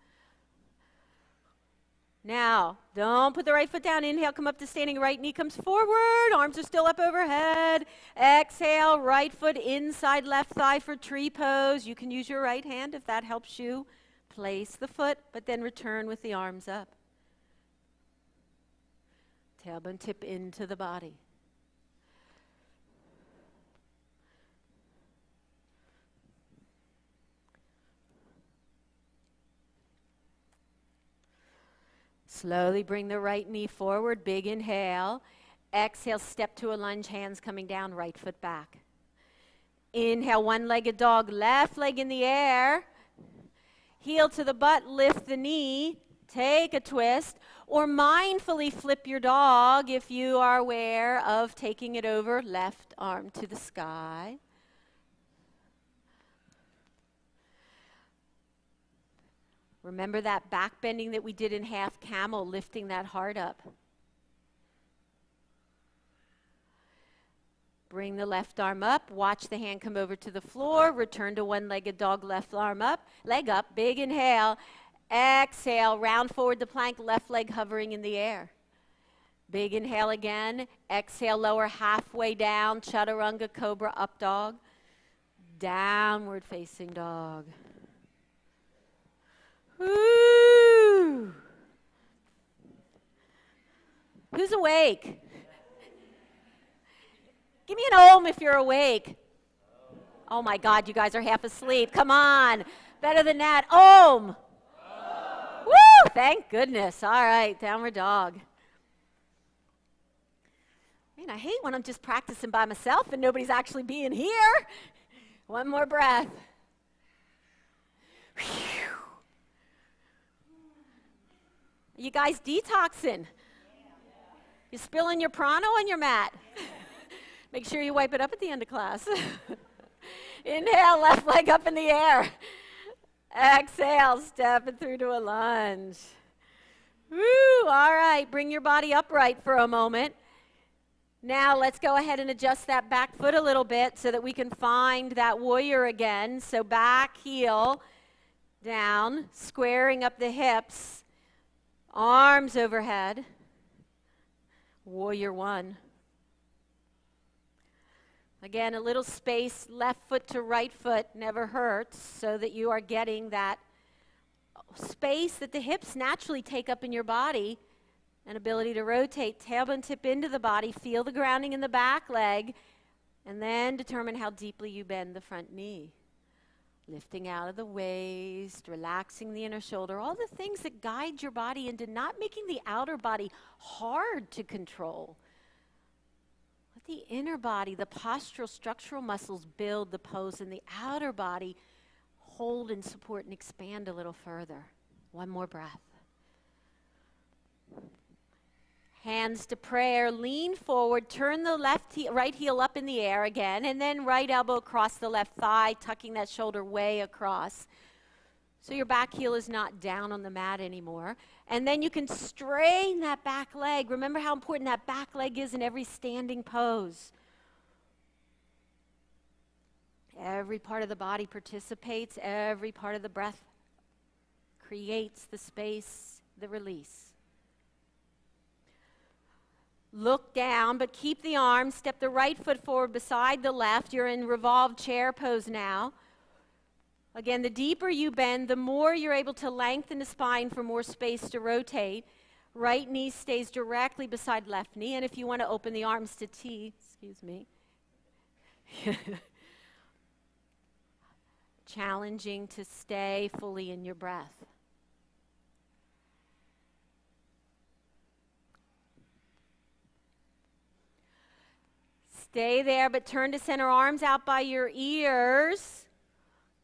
Now, don't put the right foot down. Inhale, come up to standing. Right knee comes forward. Arms are still up overhead. Exhale, right foot inside left thigh for tree pose. You can use your right hand if that helps you. Place the foot, but then return with the arms up. Tailbone tip into the body. Slowly bring the right knee forward, big inhale. Exhale, step to a lunge, hands coming down, right foot back. Inhale, one-legged dog, left leg in the air. Heel to the butt, lift the knee, take a twist, or mindfully flip your dog if you are aware of taking it over, left arm to the sky. Remember that back bending that we did in half camel, lifting that heart up. Bring the left arm up, watch the hand come over to the floor, return to one-legged dog, left arm up, leg up, big inhale, exhale, round forward the plank, left leg hovering in the air. Big inhale again, exhale, lower halfway down, chaturanga, cobra, up dog, downward facing dog. Woo! Who's awake? Give me an om if you're awake. Oh my God, you guys are half asleep. Come on. Better than that. Om. Woo! Thank goodness. All right, downward dog. Man, I hate when I'm just practicing by myself and nobody's actually being here. One more breath. Whew. You guys detoxing? You spilling your prana on your mat? Make sure you wipe it up at the end of class. Inhale, left leg up in the air. Exhale, stepping through to a lunge. Woo, all right, bring your body upright for a moment. Now let's go ahead and adjust that back foot a little bit so that we can find that warrior again. So back heel down, squaring up the hips. Arms overhead. Warrior 1. Again, a little space, left foot to right foot never hurts, so that you are getting that space that the hips naturally take up in your body, and ability to rotate, tailbone tip into the body, feel the grounding in the back leg, and then determine how deeply you bend the front knee. Lifting out of the waist, relaxing the inner shoulder, all the things that guide your body into not making the outer body hard to control. Let the inner body, the postural, structural muscles build the pose, and the outer body hold and support and expand a little further. One more breath. Hands to prayer, lean forward, turn the right heel up in the air again, and then right elbow across the left thigh, tucking that shoulder way across. So your back heel is not down on the mat anymore. And then you can strain that back leg. Remember how important that back leg is in every standing pose. Every part of the body participates, every part of the breath creates the space, the release. Look down, but keep the arms. Step the right foot forward beside the left. You're in revolved chair pose now. Again, the deeper you bend, the more you're able to lengthen the spine for more space to rotate. Right knee stays directly beside left knee. And if you want to open the arms to T, excuse me. Challenging to stay fully in your breath. Stay there, but turn to center, arms out by your ears.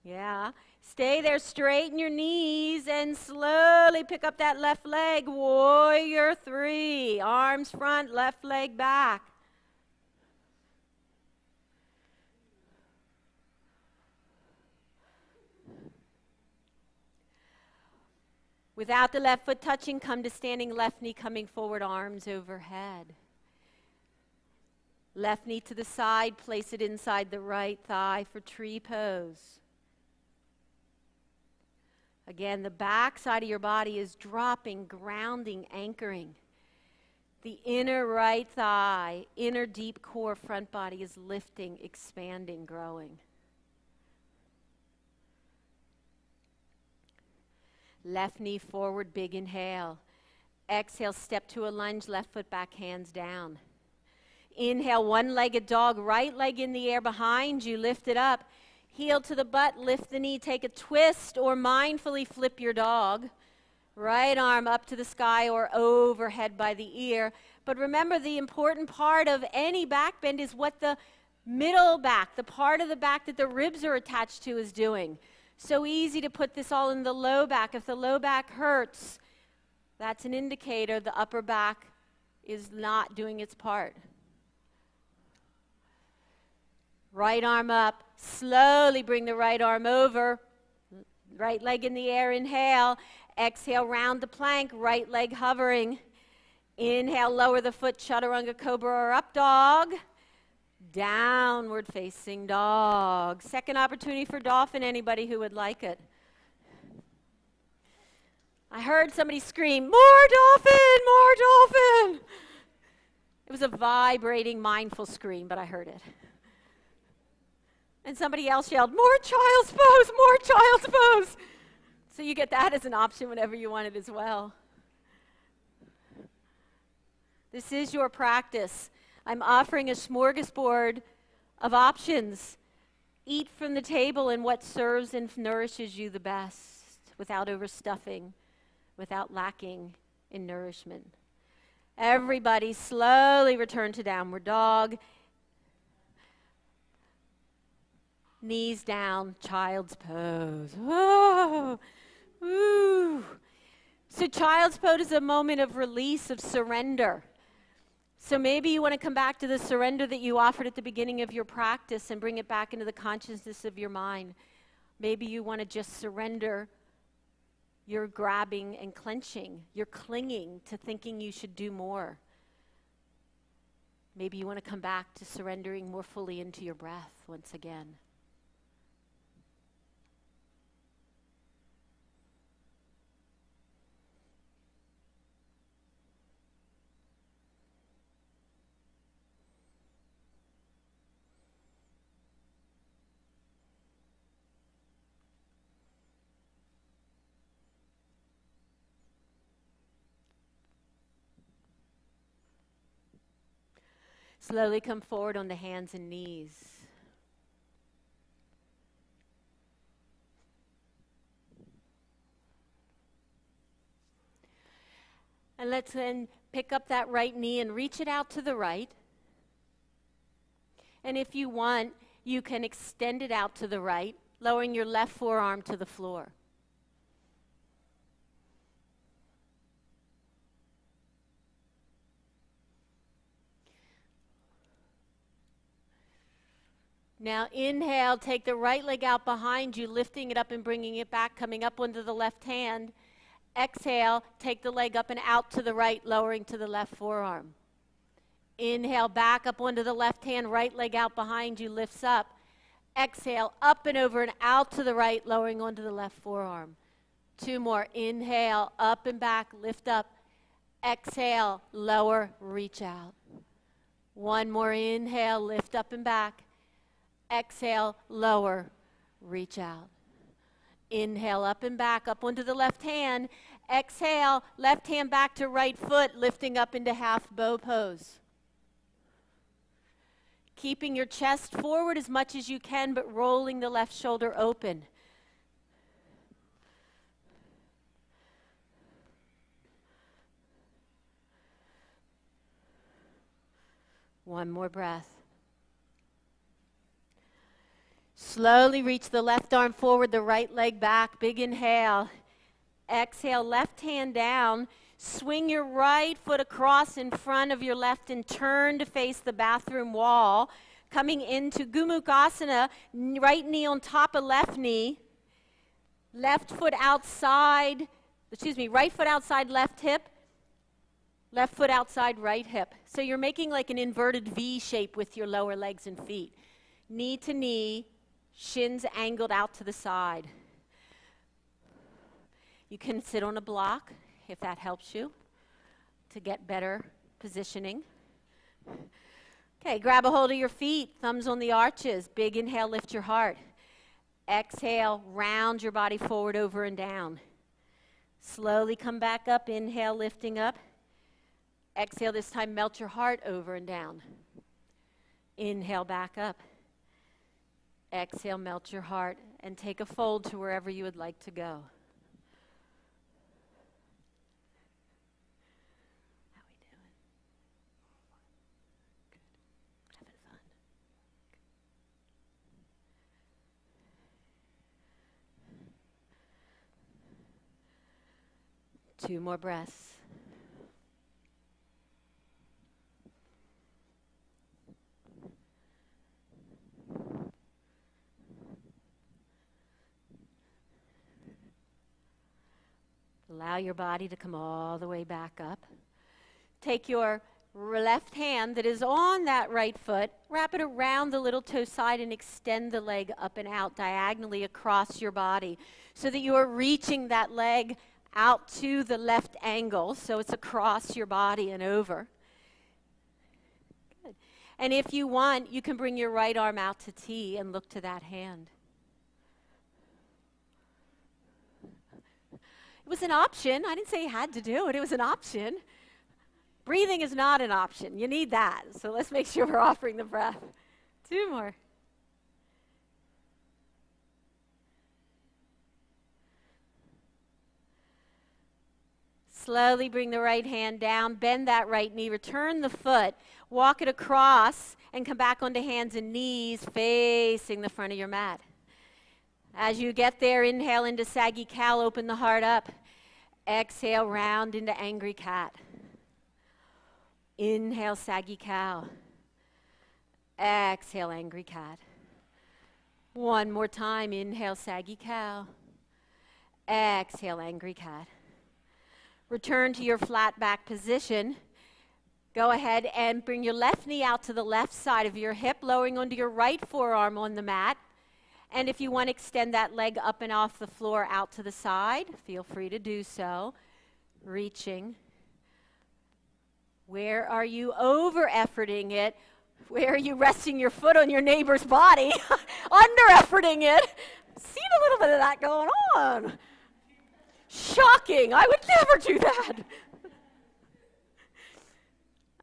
Yeah. Stay there, straighten your knees, and slowly pick up that left leg. Warrior 3. Arms front, left leg back. Without the left foot touching, come to standing, left knee coming forward, arms overhead. Left knee to the side, place it inside the right thigh for tree pose. Again, the back side of your body is dropping, grounding, anchoring. The inner right thigh, inner deep core, front body is lifting, expanding, growing. Left knee forward, big inhale. Exhale, step to a lunge, left foot back, hands down. Inhale, one-legged dog, right leg in the air behind you, lift it up. Heel to the butt, lift the knee, take a twist or mindfully flip your dog. Right arm up to the sky or overhead by the ear. But remember, the important part of any back bend is what the middle back, the part of the back that the ribs are attached to, is doing. So easy to put this all in the low back. If the low back hurts, that's an indicator the upper back is not doing its part. Right arm up, slowly bring the right arm over, right leg in the air, inhale, exhale, round the plank, right leg hovering, inhale, lower the foot, chaturanga, cobra or up dog, downward facing dog. Second opportunity for dolphin, anybody who would like it. I heard somebody scream, more dolphin, more dolphin. It was a vibrating, mindful scream, but I heard it. And somebody else yelled, more child's pose, more child's pose. So you get that as an option whenever you want it as well. This is your practice. I'm offering a smorgasbord of options. Eat from the table in what serves and nourishes you the best, without overstuffing, without lacking in nourishment. Everybody slowly return to downward dog. Knees down, child's pose. Whoa. Woo. So child's pose is a moment of release, of surrender. So maybe you want to come back to the surrender that you offered at the beginning of your practice and bring it back into the consciousness of your mind. Maybe you want to just surrender your grabbing and clenching, your clinging to thinking you should do more. Maybe you want to come back to surrendering more fully into your breath once again. Slowly come forward on the hands and knees. And let's then pick up that right knee and reach it out to the right. And if you want, you can extend it out to the right, lowering your left forearm to the floor. Now inhale, take the right leg out behind you, lifting it up and bringing it back, coming up onto the left hand. Exhale, take the leg up and out to the right, lowering to the left forearm. Inhale, back up onto the left hand, right leg out behind you, lifts up. Exhale, up and over and out to the right, lowering onto the left forearm. Two more. Inhale, up and back, lift up. Exhale, lower, reach out. One more. Inhale, lift up and back. Exhale, lower, reach out. Inhale, up and back, up onto the left hand. Exhale, left hand back to right foot, lifting up into half bow pose. Keeping your chest forward as much as you can, but rolling the left shoulder open. One more breath. Slowly reach the left arm forward, the right leg back. Big inhale. Exhale, left hand down. Swing your right foot across in front of your left and turn to face the bathroom wall. Coming into Gomukhasana, right knee on top of left knee. Left foot outside, right foot outside left hip. Left foot outside right hip. So you're making like an inverted V shape with your lower legs and feet. Knee to knee, shins angled out to the side. You can sit on a block if that helps you to get better positioning. Okay, grab a hold of your feet, thumbs on the arches. Big inhale, lift your heart. Exhale, round your body forward, over and down. Slowly come back up, inhale, lifting up. Exhale, this time melt your heart over and down. Inhale, back up. Exhale, melt your heart, and take a fold to wherever you would like to go. How we doing? Good. Having fun. Good. 2 more breaths. Allow your body to come all the way back up. Take your left hand that is on that right foot, wrap it around the little toe side and extend the leg up and out diagonally across your body so that you are reaching that leg out to the left angle, so it's across your body and over. Good. And if you want, you can bring your right arm out to T and look to that hand. It was an option. I didn't say you had to do it. It was an option. Breathing is not an option. You need that. So let's make sure we're offering the breath. 2 more. Slowly bring the right hand down, bend that right knee, return the foot, walk it across, and come back onto hands and knees facing the front of your mat. As you get there, inhale into saggy cow, open the heart up. Exhale, round into angry cat. Inhale, saggy cow. Exhale, angry cat. 1 more time, inhale, saggy cow. Exhale, angry cat. Return to your flat back position. Go ahead and bring your left knee out to the left side of your hip, lowering onto your right forearm on the mat. And if you want to extend that leg up and off the floor out to the side, feel free to do so. Reaching. Where are you over-efforting it? Where are you resting your foot on your neighbor's body? Under-efforting it. Seen a little bit of that going on. Shocking. I would never do that.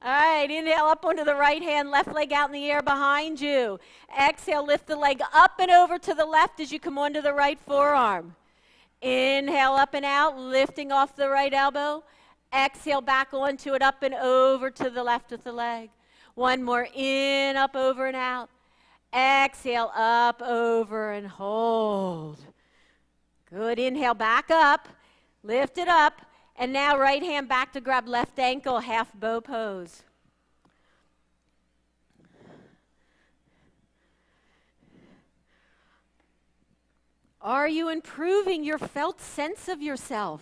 All right, inhale up onto the right hand, left leg out in the air behind you. Exhale, lift the leg up and over to the left as you come onto the right forearm. Inhale up and out, lifting off the right elbow. Exhale back onto it, up and over to the left with the leg. 1 more, in, up, over, and out. Exhale, up, over, and hold. Good, inhale, back up, lift it up. And now right hand back to grab left ankle, half bow pose. Are you improving your felt sense of yourself?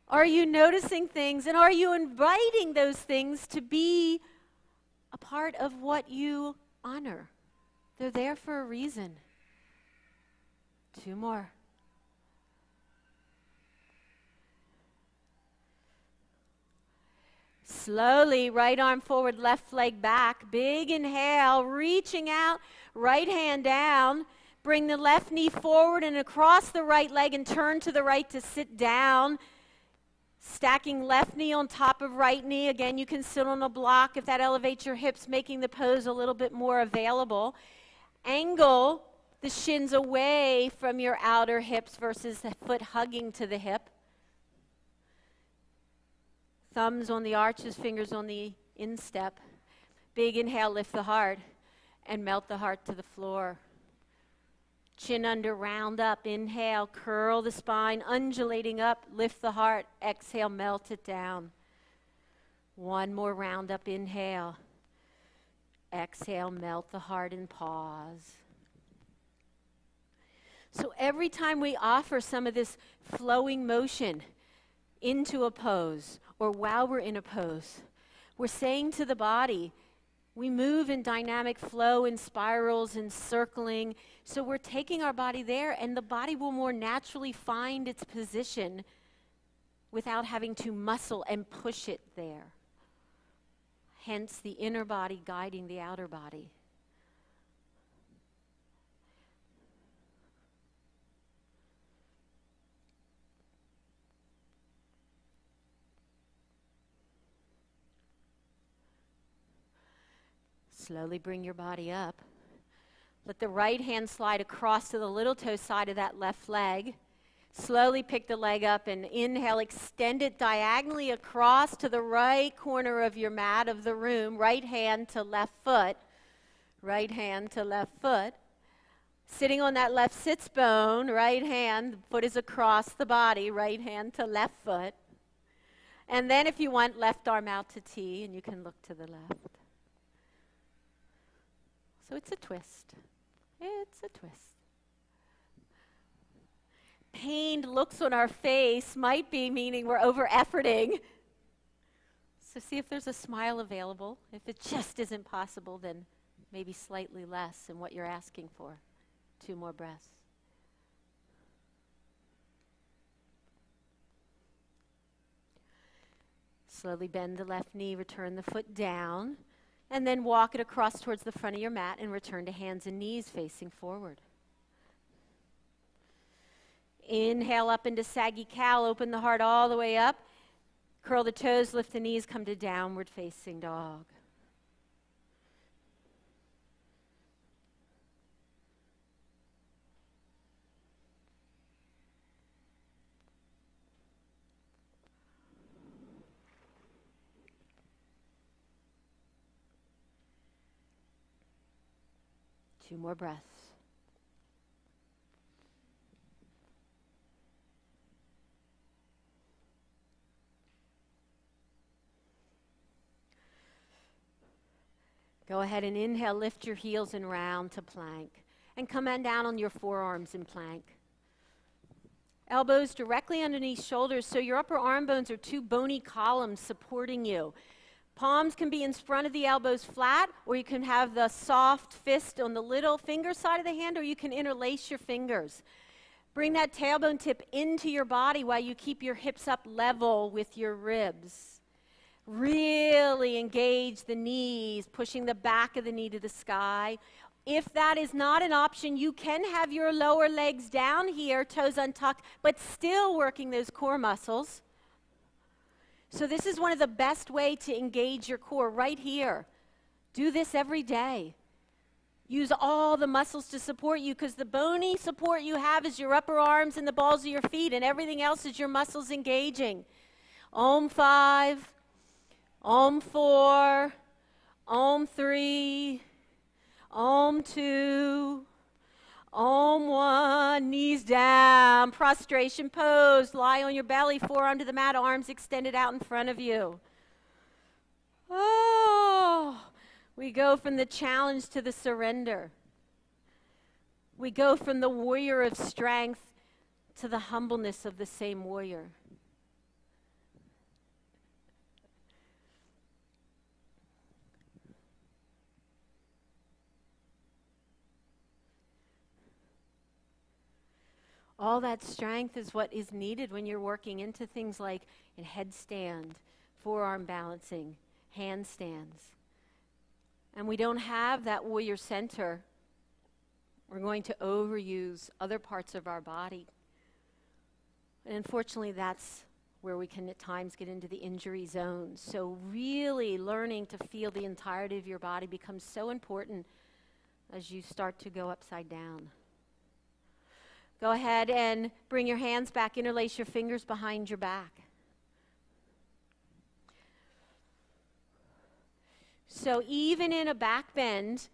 Are you noticing things, and are you inviting those things to be a part of what you honor? They're there for a reason. 2 more. Slowly, right arm forward, left leg back. Big inhale, reaching out, right hand down. Bring the left knee forward and across the right leg and turn to the right to sit down. Stacking left knee on top of right knee. Again, you can sit on a block if that elevates your hips, making the pose a little bit more available. Angle the shins away from your outer hips versus the foot hugging to the hip. Thumbs on the arches, fingers on the instep. Big inhale, lift the heart, and melt the heart to the floor. Chin under, round up. Inhale, curl the spine, undulating up, lift the heart. Exhale, melt it down. One more round up, inhale. Exhale, melt the heart and pause. So every time we offer some of this flowing motion into a pose, or while we're in a pose, we're saying to the body, we move in dynamic flow, in spirals, in circling. So we're taking our body there, and the body will more naturally find its position without having to muscle and push it there. Hence the inner body guiding the outer body. Slowly bring your body up. Let the right hand slide across to the little toe side of that left leg. Slowly pick the leg up and inhale, extend it diagonally across to the right corner of your mat of the room. Right hand to left foot. Right hand to left foot. Sitting on that left sits bone, right hand, foot is across the body, right hand to left foot. And then if you want, left arm out to T, and you can look to the left. So it's a twist. It's a twist. Pained looks on our face might be meaning we're over-efforting. So see if there's a smile available. If it just isn't possible, then maybe slightly less in what you're asking for. 2 more breaths. Slowly bend the left knee, return the foot down. And then walk it across towards the front of your mat and return to hands and knees facing forward. Inhale up into saggy cow, open the heart all the way up. Curl the toes, lift the knees, come to downward facing dog. Two more breaths. Go ahead and inhale, lift your heels and round to plank. And come on down on your forearms in plank. Elbows directly underneath shoulders, so your upper arm bones are 2 bony columns supporting you. Palms can be in front of the elbows flat, or you can have the soft fist on the little finger side of the hand, or you can interlace your fingers. Bring that tailbone tip into your body while you keep your hips up level with your ribs. Really engage the knees, pushing the back of the knee to the sky. If that is not an option, you can have your lower legs down here, toes untucked, but still working those core muscles. So this is one of the best ways to engage your core right here. Do this every day. Use all the muscles to support you, because the bony support you have is your upper arms and the balls of your feet, and everything else is your muscles engaging. Om 5, Om 4, Om 3, Om 2, Om 1, knees down, prostration pose, lie on your belly, forearm to the mat, arms extended out in front of you. Oh, we go from the challenge to the surrender. We go from the warrior of strength to the humbleness of the same warrior. All that strength is what is needed when you're working into things like in headstand, forearm balancing, handstands. And we don't have that warrior center. We're going to overuse other parts of our body. And unfortunately, that's where we can at times get into the injury zone. So really learning to feel the entirety of your body becomes so important as you start to go upside down. Go ahead and bring your hands back, interlace your fingers behind your back. So even in a back bend,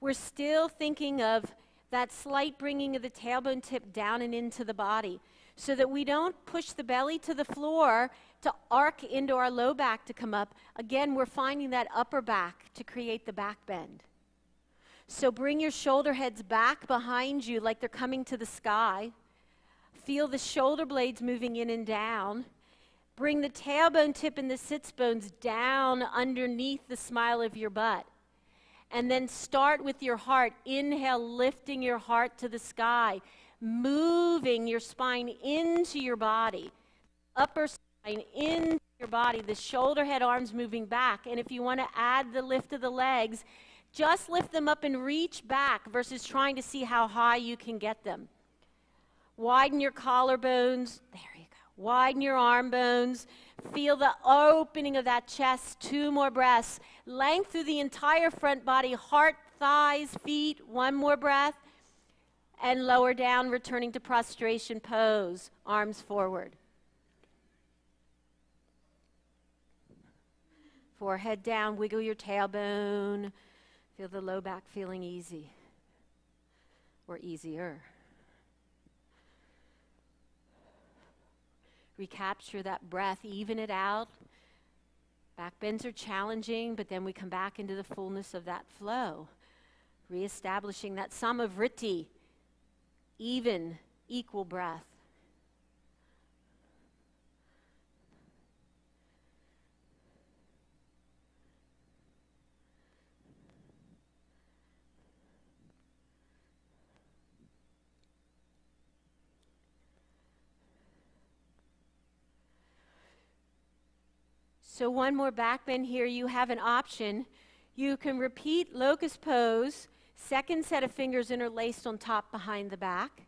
we're still thinking of that slight bringing of the tailbone tip down and into the body, so that we don't push the belly to the floor to arc into our low back to come up. Again, we're finding that upper back to create the back bend. So bring your shoulder heads back behind you like they're coming to the sky. Feel the shoulder blades moving in and down. Bring the tailbone tip and the sits bones down underneath the smile of your butt. And then start with your heart. Inhale, lifting your heart to the sky, moving your spine into your body, upper spine into your body, the shoulder, head, arms moving back. And if you want to add the lift of the legs, just lift them up and reach back versus trying to see how high you can get them. Widen your collarbones. There you go. Widen your arm bones. Feel the opening of that chest. 2 more breaths. Length through the entire front body, heart, thighs, feet. 1 more breath. And lower down, returning to prostration pose. Arms forward. Forehead down, wiggle your tailbone. Feel the low back feeling easy or easier. Recapture that breath, even it out. Back bends are challenging, but then we come back into the fullness of that flow. Reestablishing that samavriti, even, equal breath. So 1 more back bend here. You have an option. You can repeat locust pose, second set of fingers interlaced on top behind the back.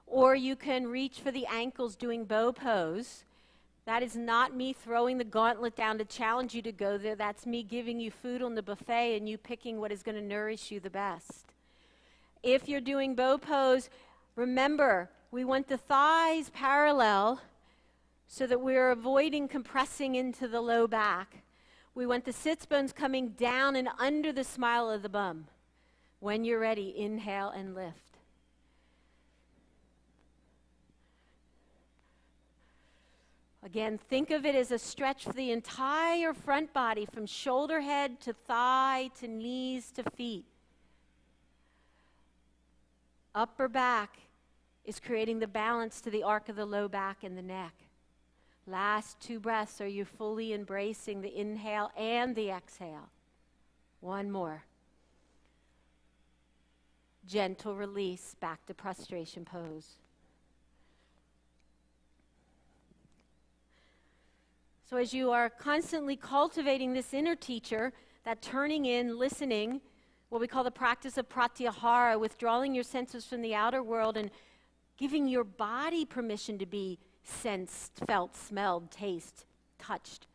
Or you can reach for the ankles doing bow pose. That is not me throwing the gauntlet down to challenge you to go there. That's me giving you food on the buffet and you picking what is going to nourish you the best. If you're doing bow pose, remember, we want the thighs parallel so that we're avoiding compressing into the low back. We want the sits bones coming down and under the smile of the bum. When you're ready, inhale and lift. Again, think of it as a stretch for the entire front body, from shoulder head to thigh to knees to feet. Upper back is creating the balance to the arc of the low back and the neck. Last 2 breaths, are you fully embracing the inhale and the exhale? 1 more. Gentle release back to prostration pose. So as you are constantly cultivating this inner teacher, that turning in, listening, what we call the practice of pratyahara, withdrawing your senses from the outer world and giving your body permission to be sensed, felt, smelled, tasted, touched.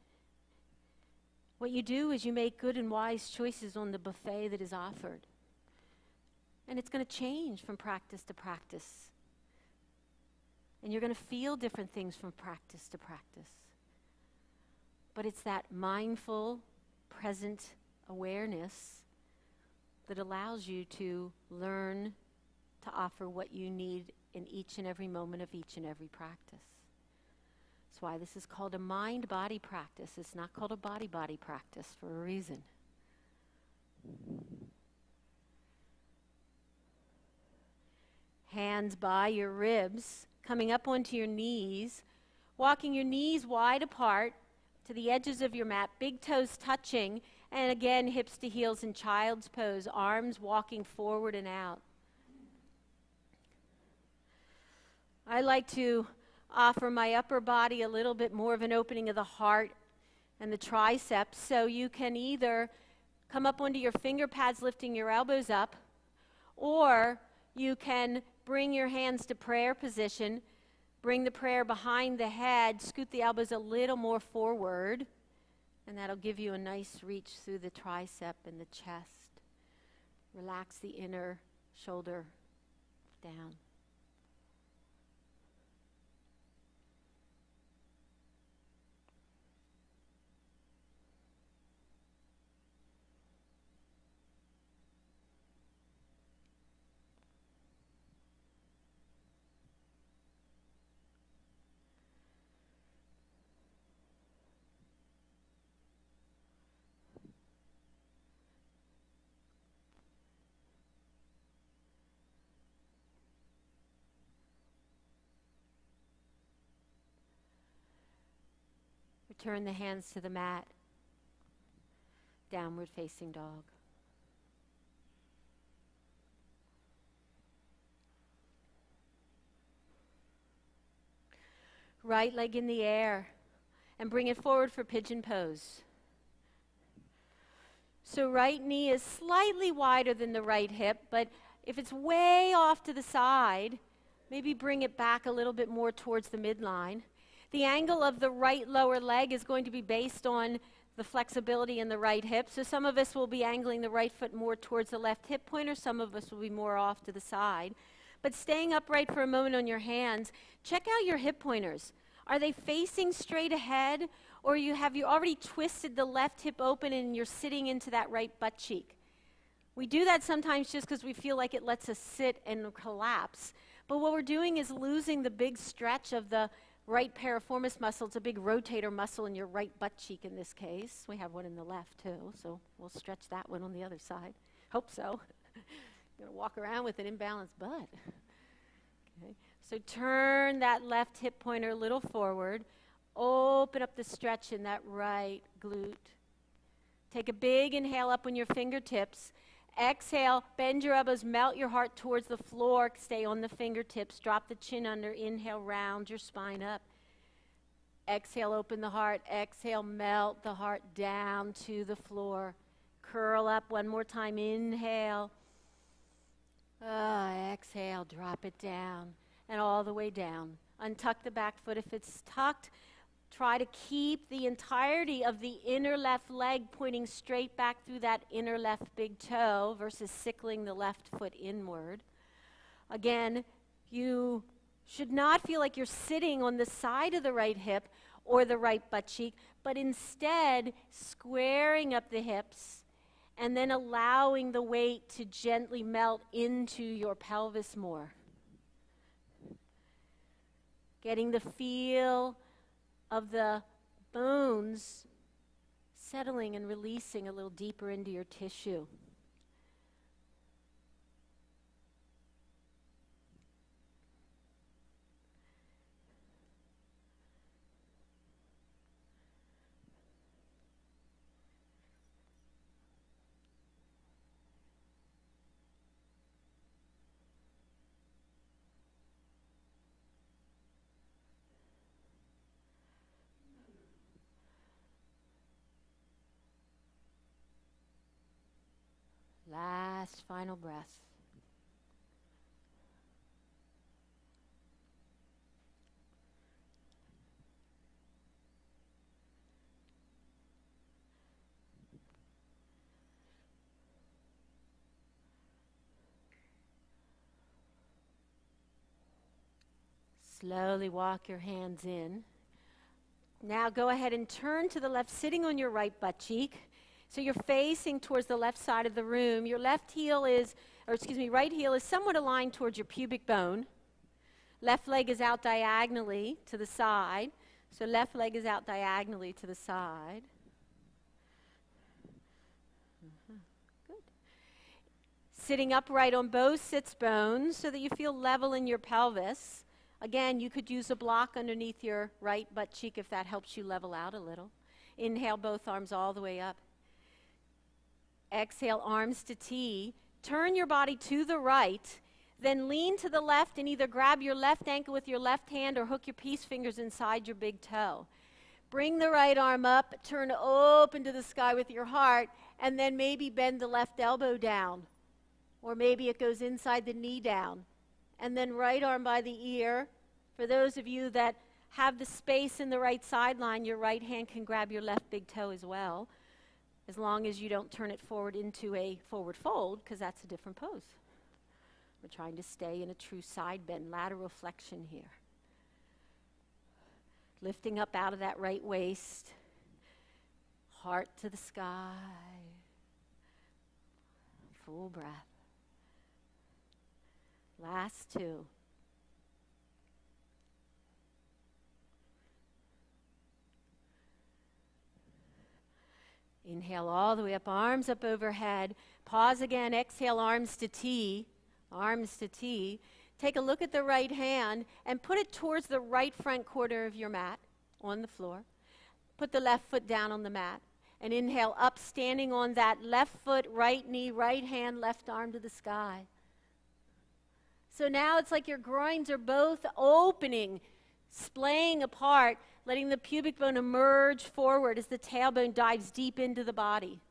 What you do is you make good and wise choices on the buffet that is offered. And it's going to change from practice to practice. And you're going to feel different things from practice to practice. But it's that mindful, present awareness that allows you to learn to offer what you need in each and every moment of each and every practice. That's why this is called a mind-body practice. It's not called a body-body practice for a reason. Hands by your ribs, coming up onto your knees, walking your knees wide apart to the edges of your mat, big toes touching, and again, hips to heels in child's pose, arms walking forward and out. I like to offer my upper body a little bit more of an opening of the heart and the triceps, so you can either come up onto your finger pads, lifting your elbows up, or you can bring your hands to prayer position, bring the prayer behind the head, scoot the elbows a little more forward, and that'll give you a nice reach through the tricep and the chest. Relax the inner shoulder down. Return the hands to the mat. Downward facing dog. Right leg in the air and bring it forward for pigeon pose. So right knee is slightly wider than the right hip, but if it's way off to the side, maybe bring it back a little bit more towards the midline. The angle of the right lower leg is going to be based on the flexibility in the right hip. So some of us will be angling the right foot more towards the left hip pointer, some of us will be more off to the side. But staying upright for a moment on your hands, check out your hip pointers. Are they facing straight ahead, or have you already twisted the left hip open and you're sitting into that right butt cheek? We do that sometimes just because we feel like it lets us sit and collapse. But what we're doing is losing the big stretch of the right piriformis muscle. It's a big rotator muscle in your right butt cheek in this case. We have one in the left too, so we'll stretch that one on the other side. Hope so. You're going to walk around with an imbalanced butt. Okay. So turn that left hip pointer a little forward. Open up the stretch in that right glute. Take a big inhale up on your fingertips. Exhale, bend your elbows, melt your heart towards the floor. Stay on the fingertips. Drop the chin under. Inhale, round your spine up. Exhale, open the heart. Exhale, melt the heart down to the floor. Curl up one more time. Inhale. Exhale, drop it down. And all the way down. Untuck the back foot if it's tucked. Try to keep the entirety of the inner left leg pointing straight back through that inner left big toe versus sickling the left foot inward. Again, you should not feel like you're sitting on the side of the right hip or the right butt cheek, but instead squaring up the hips and then allowing the weight to gently melt into your pelvis more. Getting the feel of the bones settling and releasing a little deeper into your tissue. Last final breath. Slowly walk your hands in. Now go ahead and turn to the left, sitting on your right butt cheek. So you're facing towards the left side of the room. Your right heel is somewhat aligned towards your pubic bone. Left leg is out diagonally to the side. So left leg is out diagonally to the side. Good. Sitting upright on both sits bones so that you feel level in your pelvis. Again, you could use a block underneath your right butt cheek if that helps you level out a little. Inhale, both arms all the way up. Exhale, arms to T. Turn your body to the right, then lean to the left and either grab your left ankle with your left hand or hook your peace fingers inside your big toe. Bring the right arm up, turn open to the sky with your heart, and then maybe bend the left elbow down. Or maybe it goes inside the knee down. And then right arm by the ear. For those of you that have the space in the right sideline, your right hand can grab your left big toe as well, as long as you don't turn it forward into a forward fold, because that's a different pose. We're trying to stay in a true side bend, lateral flexion here. Lifting up out of that right waist, heart to the sky. Full breath. Last two. Inhale all the way up, arms up overhead. Pause again, exhale, arms to T. Arms to T. Take a look at the right hand and put it towards the right front corner of your mat on the floor. Put the left foot down on the mat. And inhale up, standing on that left foot, right knee, right hand, left arm to the sky. So now it's like your groins are both opening, splaying apart, letting the pubic bone emerge forward as the tailbone dives deep into the body.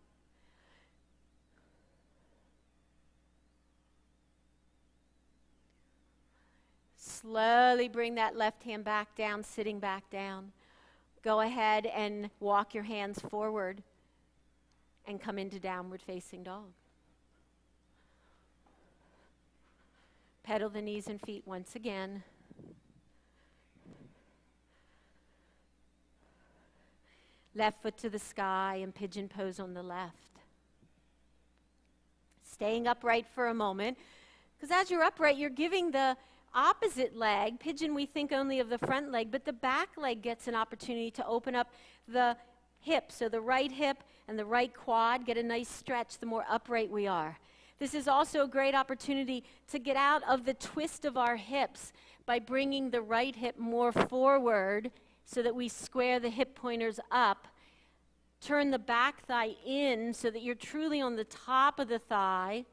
Slowly bring that left hand back down, sitting back down. Go ahead and walk your hands forward and come into downward facing dog. Pedal the knees and feet once again. Left foot to the sky and pigeon pose on the left. Staying upright for a moment, because as you're upright, you're giving the opposite leg, pigeon we think only of the front leg, but the back leg gets an opportunity to open up the hip. So the right hip and the right quad get a nice stretch the more upright we are. This is also a great opportunity to get out of the twist of our hips by bringing the right hip more forward so that we square the hip pointers up. Turn the back thigh in so that you're truly on the top of the thigh.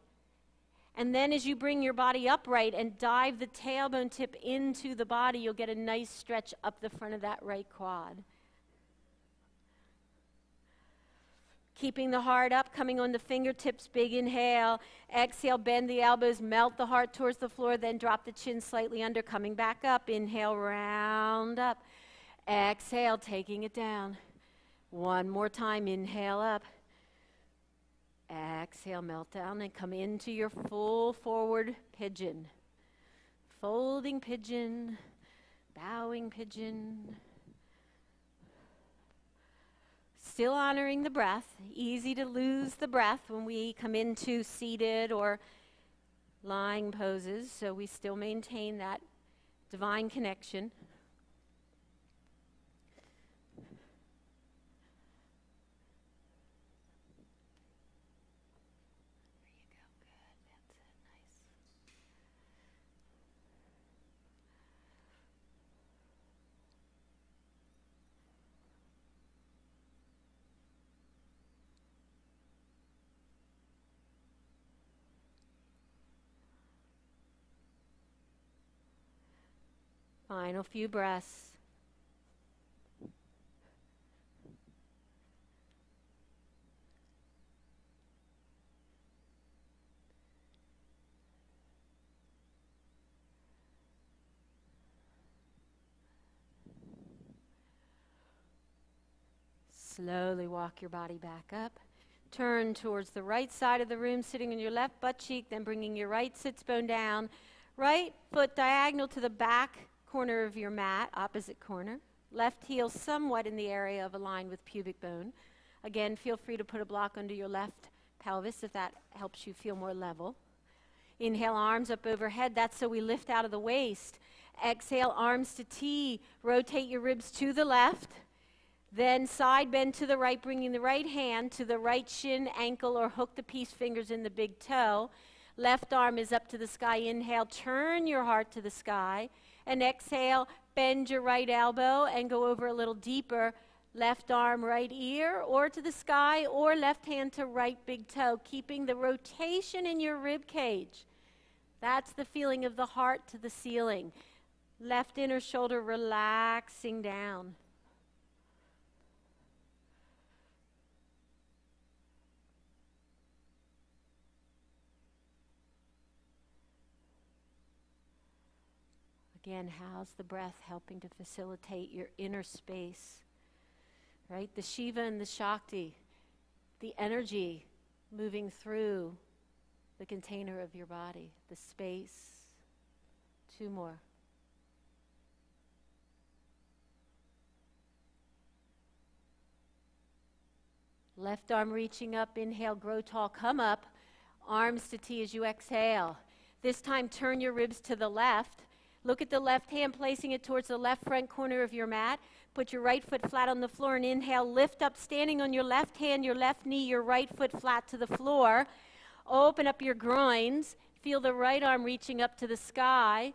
And then as you bring your body upright and dive the tailbone tip into the body, you'll get a nice stretch up the front of that right quad. Keeping the heart up, coming on the fingertips, big inhale. Exhale, bend the elbows, melt the heart towards the floor, then drop the chin slightly under, coming back up. Inhale, round up. Exhale, taking it down. One more time, inhale up. Exhale, melt down and come into your full forward pigeon. Folding pigeon, bowing pigeon. Still honoring the breath. Easy to lose the breath when we come into seated or lying poses, so we still maintain that divine connection. Final few breaths. Slowly walk your body back up. Turn towards the right side of the room, sitting on your left butt cheek, then bringing your right sits bone down. Right foot diagonal to the back corner of your mat, opposite corner. Left heel somewhat in the area of a line with pubic bone. Again, feel free to put a block under your left pelvis if that helps you feel more level. Inhale, arms up overhead. That's so we lift out of the waist. Exhale, arms to T. Rotate your ribs to the left. Then side bend to the right, bringing the right hand to the right shin, ankle, or hook the peace fingers in the big toe. Left arm is up to the sky. Inhale, turn your heart to the sky. And exhale, bend your right elbow and go over a little deeper. Left arm, right ear, or to the sky, or left hand to right big toe, keeping the rotation in your rib cage. That's the feeling of the heart to the ceiling. Left inner shoulder relaxing down. Again, how's the breath helping to facilitate your inner space? Right? The Shiva and the Shakti, the energy moving through the container of your body, the space. Two more. Left arm reaching up, inhale, grow tall, come up. Arms to T as you exhale. This time, turn your ribs to the left. Look at the left hand, placing it towards the left front corner of your mat. Put your right foot flat on the floor and inhale, lift up, standing on your left hand, your left knee, your right foot flat to the floor. Open up your groins. Feel the right arm reaching up to the sky.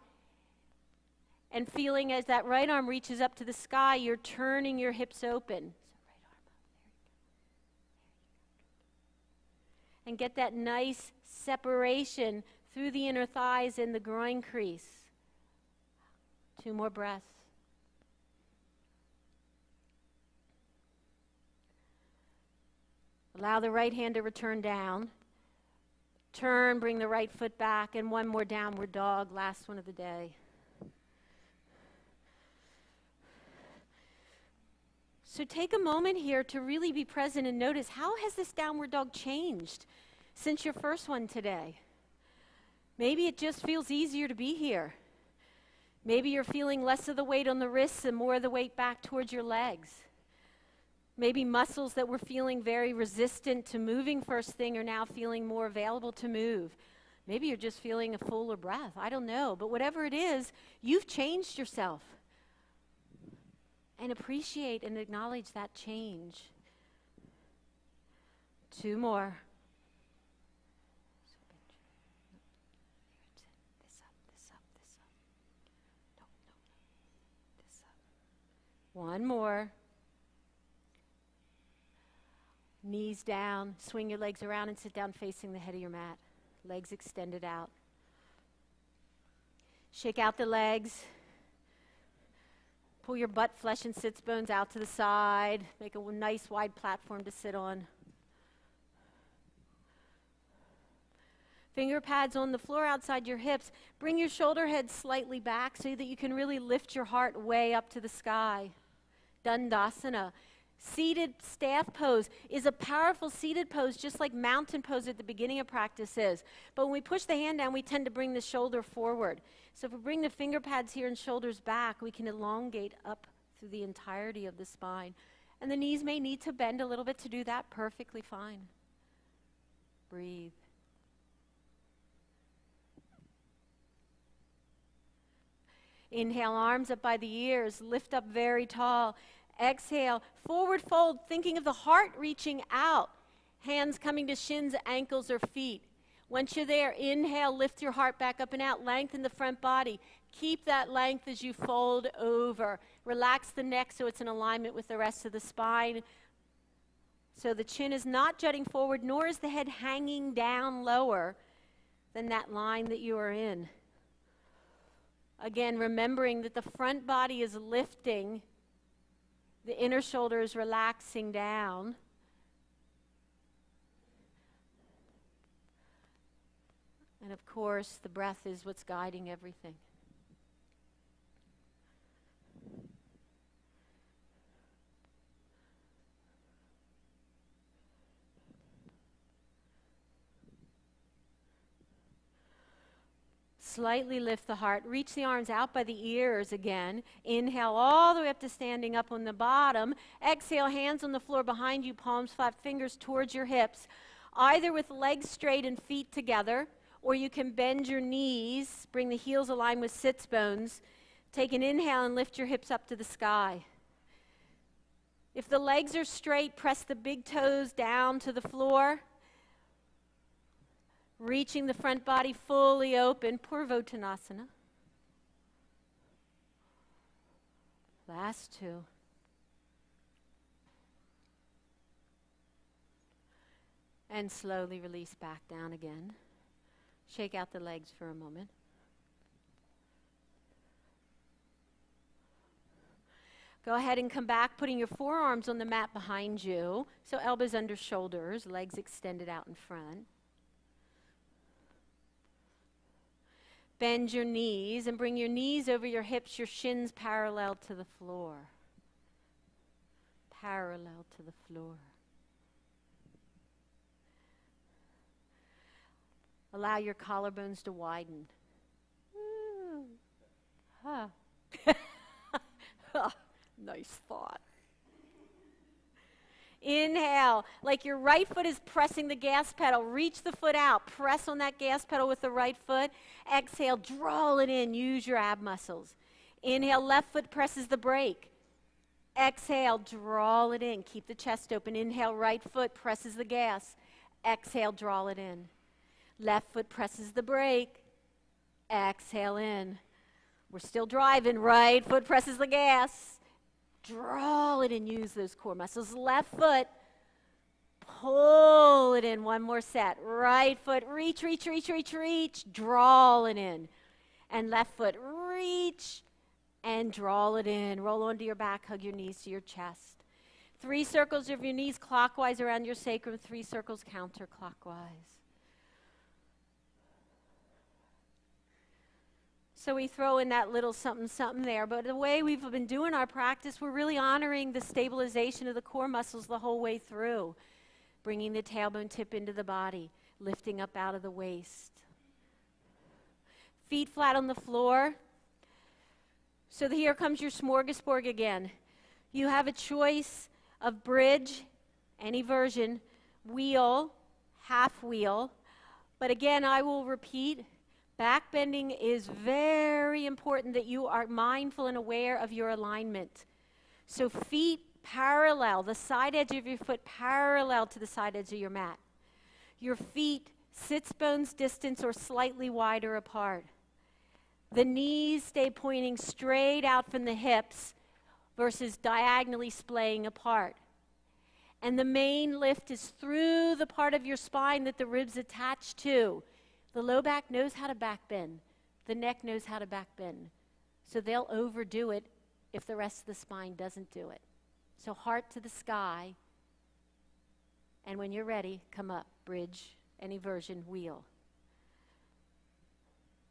And feeling as that right arm reaches up to the sky, you're turning your hips open. And get that nice separation through the inner thighs and the groin crease. 2 more breaths. Allow the right hand to return down. Turn, bring the right foot back, and 1 more downward dog, last one of the day. So take a moment here to really be present and notice, how has this downward dog changed since your first one today? Maybe it just feels easier to be here. Maybe you're feeling less of the weight on the wrists and more of the weight back towards your legs. Maybe muscles that were feeling very resistant to moving first thing are now feeling more available to move. Maybe you're just feeling a fuller breath. I don't know. But whatever it is, you've changed yourself. And appreciate and acknowledge that change. 2 more. This up, this up, this up. No. This up. 1 more. Knees down, swing your legs around and sit down facing the head of your mat. Legs extended out. Shake out the legs. Pull your butt, flesh, and sits bones out to the side. Make a nice wide platform to sit on. Finger pads on the floor outside your hips. Bring your shoulder head slightly back so that you can really lift your heart way up to the sky. Dandasana. Seated staff pose is a powerful seated pose, just like mountain pose at the beginning of practice is. But when we push the hand down, we tend to bring the shoulder forward. So if we bring the finger pads here and shoulders back, we can elongate up through the entirety of the spine. And the knees may need to bend a little bit to do that. Perfectly fine. Breathe. Inhale, arms up by the ears, lift up very tall. Exhale, forward fold, thinking of the heart reaching out. Hands coming to shins, ankles, or feet. Once you're there, inhale, lift your heart back up and out. Lengthen the front body. Keep that length as you fold over. Relax the neck so it's in alignment with the rest of the spine. So the chin is not jutting forward, nor is the head hanging down lower than that line that you are in. Again, remembering that the front body is lifting. The inner shoulder is relaxing down. And of course, the breath is what's guiding everything. Slightly lift the heart. Reach the arms out by the ears again. Inhale all the way up to standing up on the bottom. Exhale, hands on the floor behind you, palms flat, fingers towards your hips. Either with legs straight and feet together, or you can bend your knees, bring the heels aligned with sits bones. Take an inhale and lift your hips up to the sky. If the legs are straight, press the big toes down to the floor. Reaching the front body fully open, Purvottanasana. Last 2. And slowly release back down again. Shake out the legs for a moment. Go ahead and come back, putting your forearms on the mat behind you. So elbows under shoulders, legs extended out in front. Bend your knees and bring your knees over your hips, your shins parallel to the floor. Parallel to the floor. Allow your collarbones to widen. Ooh. Huh. Nice thought. Inhale, like your right foot is pressing the gas pedal. Reach the foot out. Press on that gas pedal with the right foot. Exhale, draw it in. Use your ab muscles. Inhale, left foot presses the brake. Exhale, draw it in. Keep the chest open. Inhale, right foot presses the gas. Exhale, draw it in. Left foot presses the brake. Exhale in. We're still driving. Right foot presses the gas. Draw it and use those core muscles. Left foot, Pull it in. One more set. Right foot, reach, reach, reach, reach, reach. Draw it in. And left foot, reach and draw it in. Roll onto your back, hug your knees to your chest. 3 circles of your knees clockwise around your sacrum, 3 circles counterclockwise. So we throw in that little something, something there. But the way we've been doing our practice, we're really honoring the stabilization of the core muscles the whole way through. Bringing the tailbone tip into the body, lifting up out of the waist. Feet flat on the floor. So here comes your smorgasbord again. You have a choice of bridge, any version, wheel, half wheel. But again, I will repeat, back bending is very important that you are mindful and aware of your alignment. So feet parallel, the side edge of your foot parallel to the side edge of your mat. Your feet sits bones distance or slightly wider apart. The knees stay pointing straight out from the hips versus diagonally splaying apart. And the main lift is through the part of your spine that the ribs attach to. The low back knows how to back bend. The neck knows how to back bend. So they'll overdo it if the rest of the spine doesn't do it. So heart to the sky, and when you're ready, come up, bridge, any version, wheel.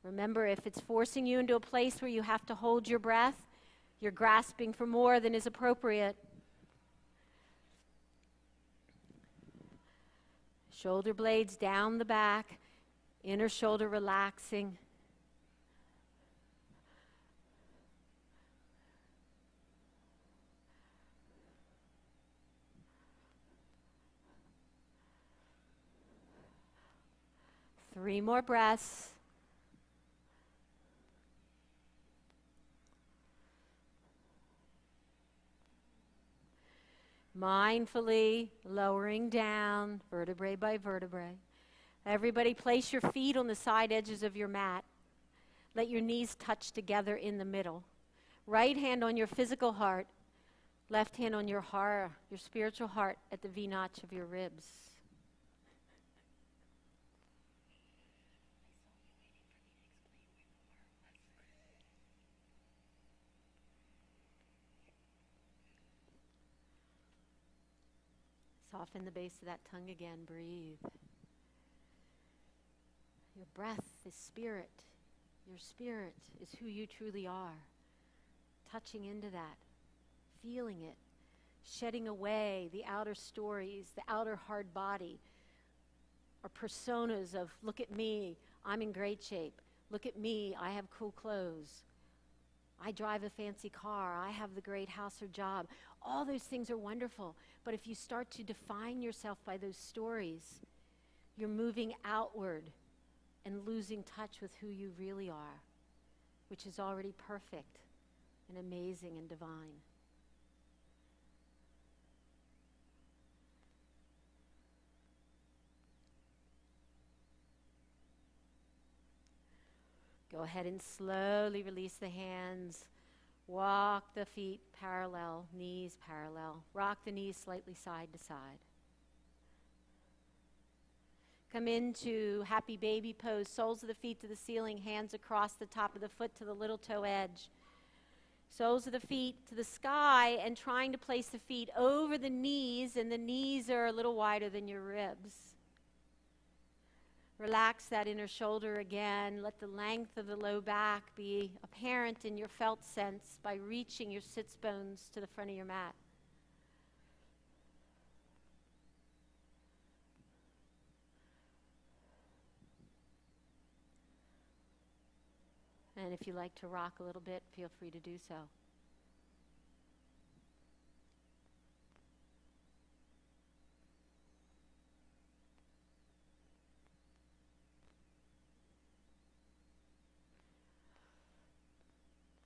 Remember, if it's forcing you into a place where you have to hold your breath, you're grasping for more than is appropriate. Shoulder blades down the back, inner shoulder relaxing. Three more breaths. Mindfully lowering down, vertebrae by vertebrae. Everybody place your feet on the side edges of your mat. Let your knees touch together in the middle. Right hand on your physical heart. Left hand on your heart, your spiritual heart at the V-notch of your ribs. Soften the base of that tongue again. Breathe. Your breath is spirit. Your spirit is who you truly are. Touching into that. Feeling it. Shedding away the outer stories, the outer hard body. Or personas of, look at me, I'm in great shape. Look at me, I have cool clothes. I drive a fancy car. I have the great house or job. All those things are wonderful. But if you start to define yourself by those stories, you're moving outward and losing touch with who you really are, which is already perfect and amazing and divine. Go ahead and slowly release the hands. Walk the feet parallel, knees parallel. Rock the knees slightly side to side. Come into happy baby pose, soles of the feet to the ceiling, hands across the top of the foot to the little toe edge. Soles of the feet to the sky, and trying to place the feet over the knees, and the knees are a little wider than your ribs. Relax that inner shoulder again. Let the length of the low back be apparent in your felt sense by reaching your sits bones to the front of your mat. And if you like to rock a little bit, feel free to do so.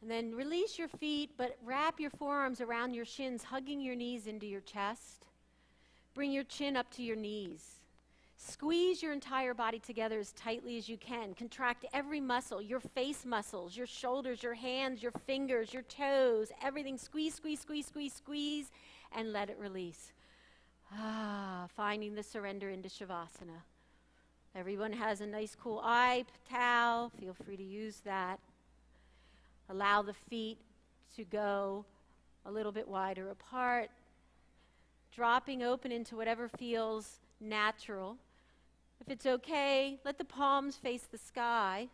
And then release your feet, but wrap your forearms around your shins, hugging your knees into your chest. Bring your chin up to your knees. Squeeze your entire body together as tightly as you can. Contract every muscle, your face muscles, your shoulders, your hands, your fingers, your toes, everything. Squeeze, squeeze, squeeze, squeeze, squeeze, and let it release. Finding the surrender into Savasana. Everyone has a nice cool eye towel. Feel free to use that. Allow the feet to go a little bit wider apart. Dropping open into whatever feels natural. If it's okay, let the palms face the sky,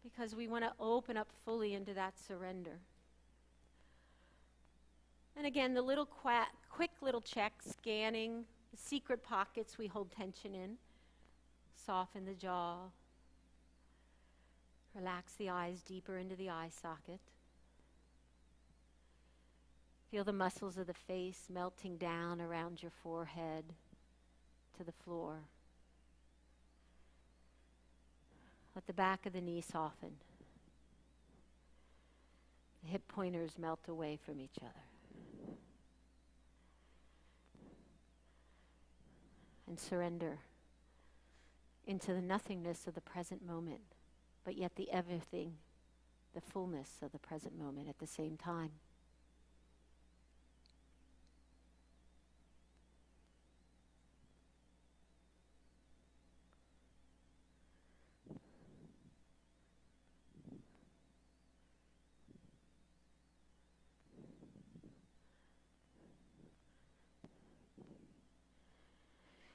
because we want to open up fully into that surrender. And again, the little quick little check, scanning the secret pockets we hold tension in. Soften the jaw. Relax the eyes deeper into the eye socket. Feel the muscles of the face melting down around your forehead to the floor. Let the back of the knee soften. The hip pointers melt away from each other. And surrender into the nothingness of the present moment, but yet the everything, the fullness of the present moment at the same time.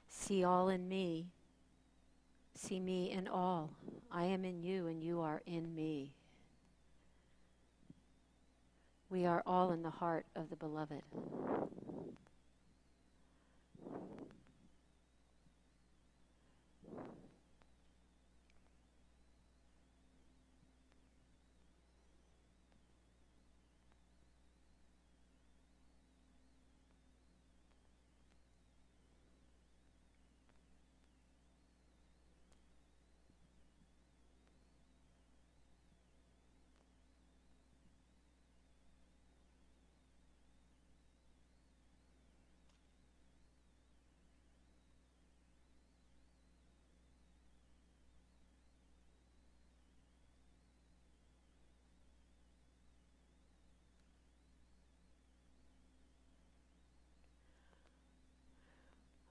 See all in me. See me in all. I am in you and you are in me. We are all in the heart of the beloved.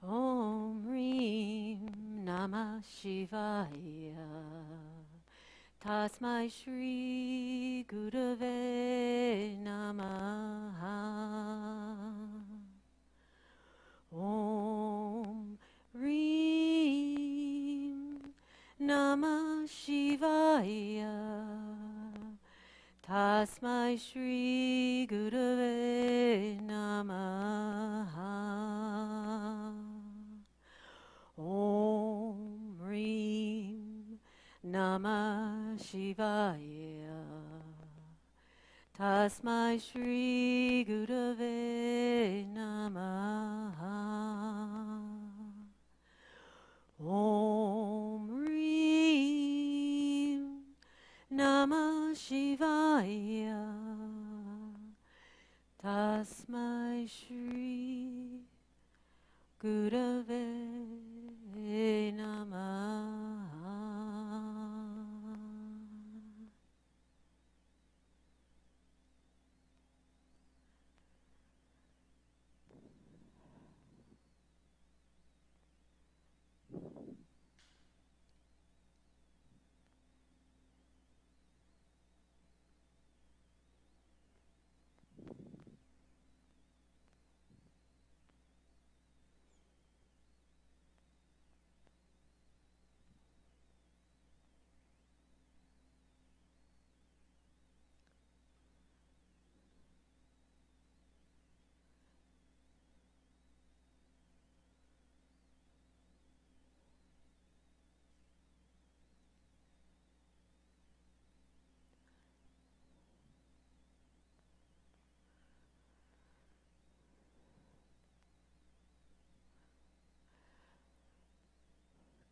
Om Reem Namah Shivaya Tasmai Shri Gurave Namaha. Om Reem Namah Shivaya Tasmai Shri Gurave Namaha. Om Reem Namah Shivaya Tasmai Shri Gurave Namaha. Om Reem Namah Shivaya Tasmai Shri Gurave Namaha.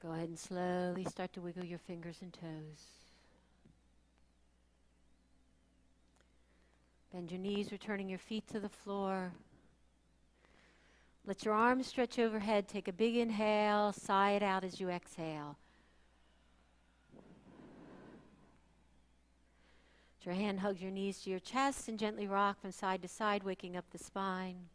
Go ahead and slowly start to wiggle your fingers and toes. Bend your knees, returning your feet to the floor. Let your arms stretch overhead. Take a big inhale, sigh it out as you exhale. Let your hand hug your knees to your chest and gently rock from side to side, waking up the spine.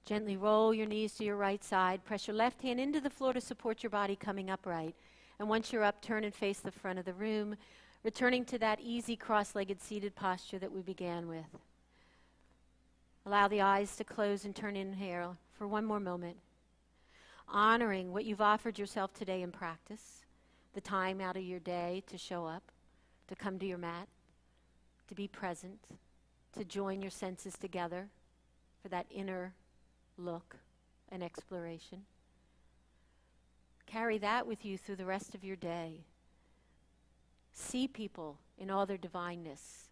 Gently roll your knees to your right side. Press your left hand into the floor to support your body coming upright. And once you're up, turn and face the front of the room, returning to that easy cross-legged seated posture that we began with. Allow the eyes to close and turn inhale for one more moment. Honoring what you've offered yourself today in practice, the time out of your day to show up, to come to your mat, to be present, to join your senses together for that inner look and exploration. Carry that with you through the rest of your day. See people in all their divineness,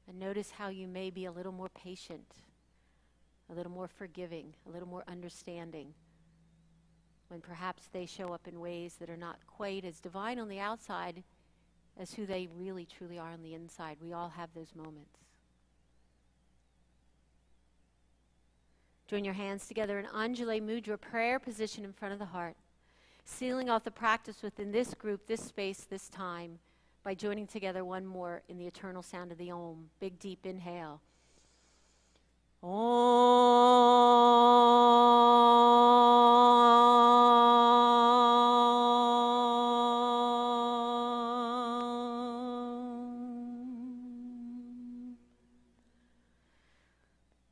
and notice how you may be a little more patient, a little more forgiving, a little more understanding, when perhaps they show up in ways that are not quite as divine on the outside as who they really truly are on the inside. We all have those moments. Join your hands together in Anjali Mudra, prayer position in front of the heart, sealing off the practice within this group, this space, this time, by joining together one more in the eternal sound of the Om. Big, deep inhale.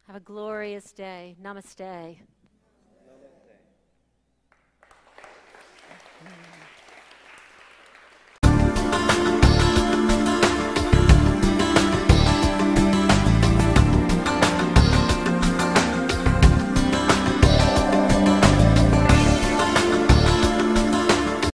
Have a glorious day. Namaste.